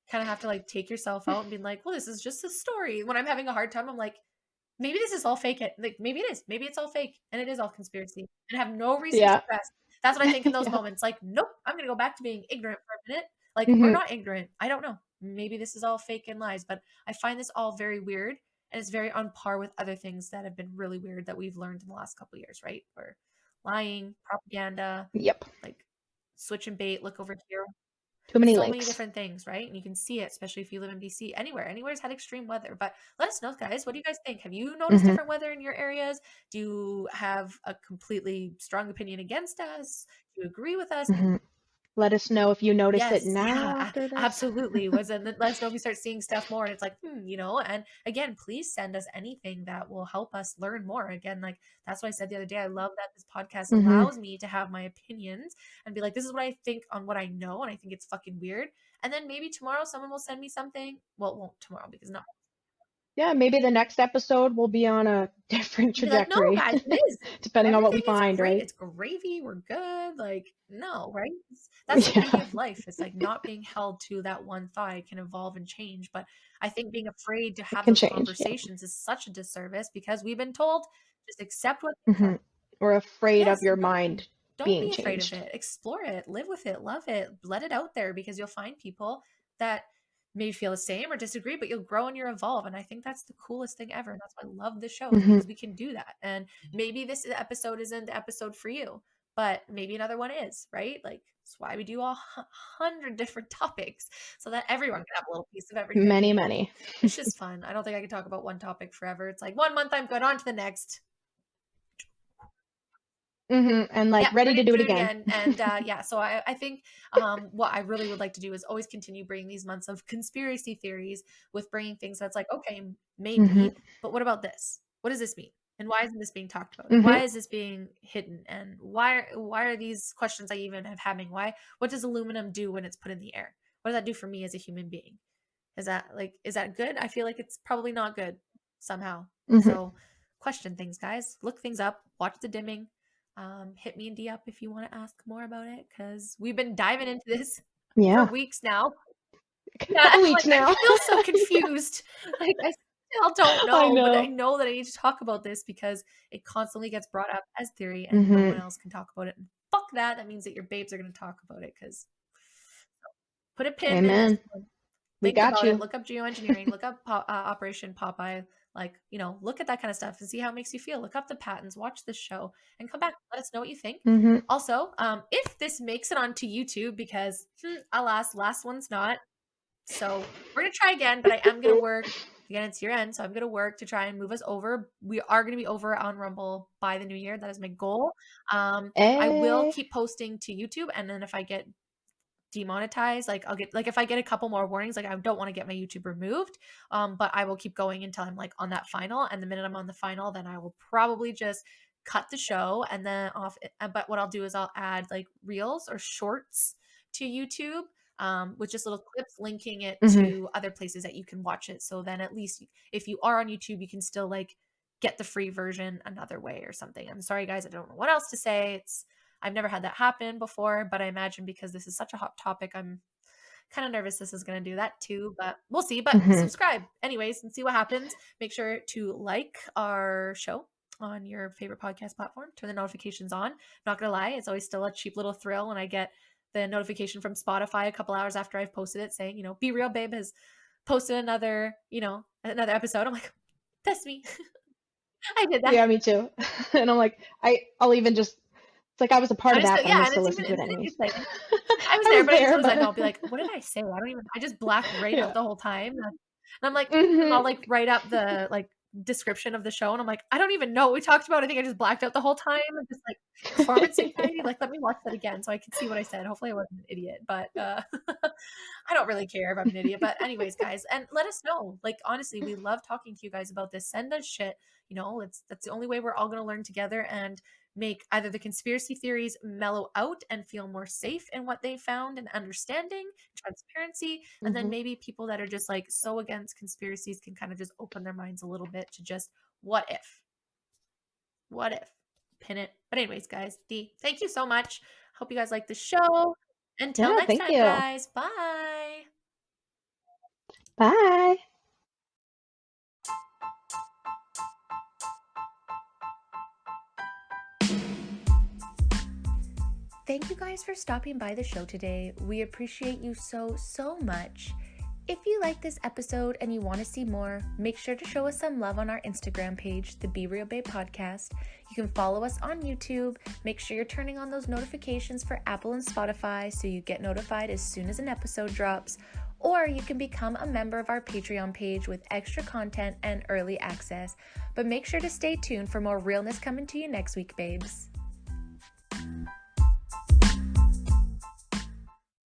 kind of have to like take yourself out and be like, well, this is just a story. When I'm having a hard time, I'm like, maybe this is all fake. Like maybe it is. Maybe it's all fake and it is all conspiracy and I have no reason to Yeah. stress. That's what I think in those Yeah. moments. Like, nope, I'm gonna go back to being ignorant for a minute. Like, or Mhm. not ignorant. I don't know. Maybe this is all fake and lies, but I find this all very weird and it's very on par with other things that have been really weird that we've learned in the last couple of years, right? Where lying, propaganda, Yep. like switch and bait, look over here, Too many so many links. different things, right? And you can see it, especially if you live in BC. Anywhere's had extreme weather. But let us know, guys. What do you guys think? Have you noticed Mhm. different weather in your areas? Do you have a completely strong opinion against us? Do you agree with us? Mhm. Let us know if you notice it Yes, now yeah, after this. absolutely. Was and let us know if you start seeing stuff more. And it's like, and again, please send us anything that will help us learn more. Again, like that's what I said the other day. I love that this podcast Mhm. allows me to have my opinions and be like, this is what I think on what I know, and I think it's fucking weird. And then maybe tomorrow someone will send me something. Well, it won't tomorrow because not Yeah, maybe the next episode will be on a different be like, no, trajectory, guys, it is. depending on what we Everything is find, great. right? It's gravy. We're good. Like, no, right? That's the beauty Yeah. of life. It's like not being held to that one thought. It can evolve and change. But I think being afraid to It have can those change. Yeah. conversations is such a disservice because we've been told just accept what they are. Mhm. We're But afraid of yes, your no, mind don't being be afraid of changed. it. Explore it, live with it, love it, let it out there because you'll find people that maybe feel the same or disagree, but you'll grow and you'll evolve. And I think that's the coolest thing ever. And that's why I love the show is Mhm. because we can do that. And maybe this episode isn't the episode for you, but maybe another one is, right? Like that's why we do all 100 different topics so that everyone can have a little piece of everything. Many, many. It's just fun. I don't think I can talk about one topic forever. It's like 1 month I'm good, on to the next. And Yeah, like ready ready to to do it do it again. again. And yeah, so I think what I really would like to do is always continue bringing these months of conspiracy theories with bringing things that's like, okay, Mhm. maybe, but what about this? What does this mean? And why isn't this being talked about? Mhm. Why is this being hidden? And why are these questions I even have having? What does aluminum do when it's put in the air? What does that do for me as a human being? Is that good? I feel like it's probably not good somehow. Mhm. So question things, guys. Look things up, watch the dimming. Hit me and D up if you want to ask more about it because we've been diving into this for Yeah. weeks now. Yeah, a I'm week like, now. I feel so confused. Like, I still don't I know, but I know. know that I need to talk about this because it constantly gets brought up as theory and no one else can talk about it. And fuck that. That means that your babes are going to talk about it because put a pin in this Amen. one. We Think got about it. you. Look up geoengineering. Look up Operation Popeye. Like, look at that kind of stuff and see how it makes you feel. Look up the patents. Watch this show and come back. Let us know what you think. Mm-hmm. Also, if this makes it onto YouTube, because alas, last one's not. So we're going to try again, but I am going to work. Again, it's year end, so I'm going to work to try and move us over. We are going to be over on Rumble by the new year. That is my goal. I will keep posting to YouTube, and then if I get demonetized, like I'll get, like if I get a couple more warnings, like I don't want to get my YouTube removed, but I will keep going until I'm like on that final. And the minute I'm on the final, then I will probably just cut the show and then off. But what I'll do is I'll add like reels or shorts to YouTube, with just little clips linking it Mm-hmm. to other places that you can watch it. So then at least if you are on YouTube, you can still like get the free version another way or something. I'm sorry guys, I don't know what else to say. I've never had that happen before, but I imagine because this is such a hot topic, I'm kind of nervous this is going to do that too, but we'll see. But subscribe anyways and see what happens. Make sure to like our show on your favorite podcast platform. Turn the notifications on. Not going to lie, it's always still a cheap little thrill when I get the notification from Spotify a couple hours after I've posted it saying, Be Real Babe has posted another episode. I'm like, that's me. I did that. Yeah, me too. And I'm like, I'll even just, it's like I was a part of that, but I'm gonna still listen to it anyways. I was there, but as soon as I know, I'll be like, what did I say? I just black right out the whole time. And I'm like, I'll like write up the like description of the show, and I'm like, I don't even know what we talked about. I think I just blacked out the whole time and just like performance anxiety. Like, let me watch that again so I can see what I said. Hopefully I wasn't an idiot, but I don't really care if I'm an idiot. But anyways, guys, and let us know. Like, honestly, we love talking to you guys about this. Send us shit. That's the only way we're all gonna learn together and make either the conspiracy theories mellow out and feel more safe in what they found and understanding, transparency, and then maybe people that are just like so against conspiracies can kind of just open their minds a little bit to just what if, pin it. But anyways, guys, thank you so much. Hope you guys like the show. Until Yeah, next thank time, you. guys. Bye. Bye. Thank you guys for stopping by the show today. We appreciate you so much. If you like this episode and you want to see more, make sure to show us some love on our Instagram page, the Be Real Babe Podcast. You can follow us on YouTube. Make sure you're turning on those notifications for Apple and Spotify so you get notified as soon as an episode drops. Or you can become a member of our Patreon page with extra content and early access. But make sure to stay tuned for more realness coming to you next week, babes.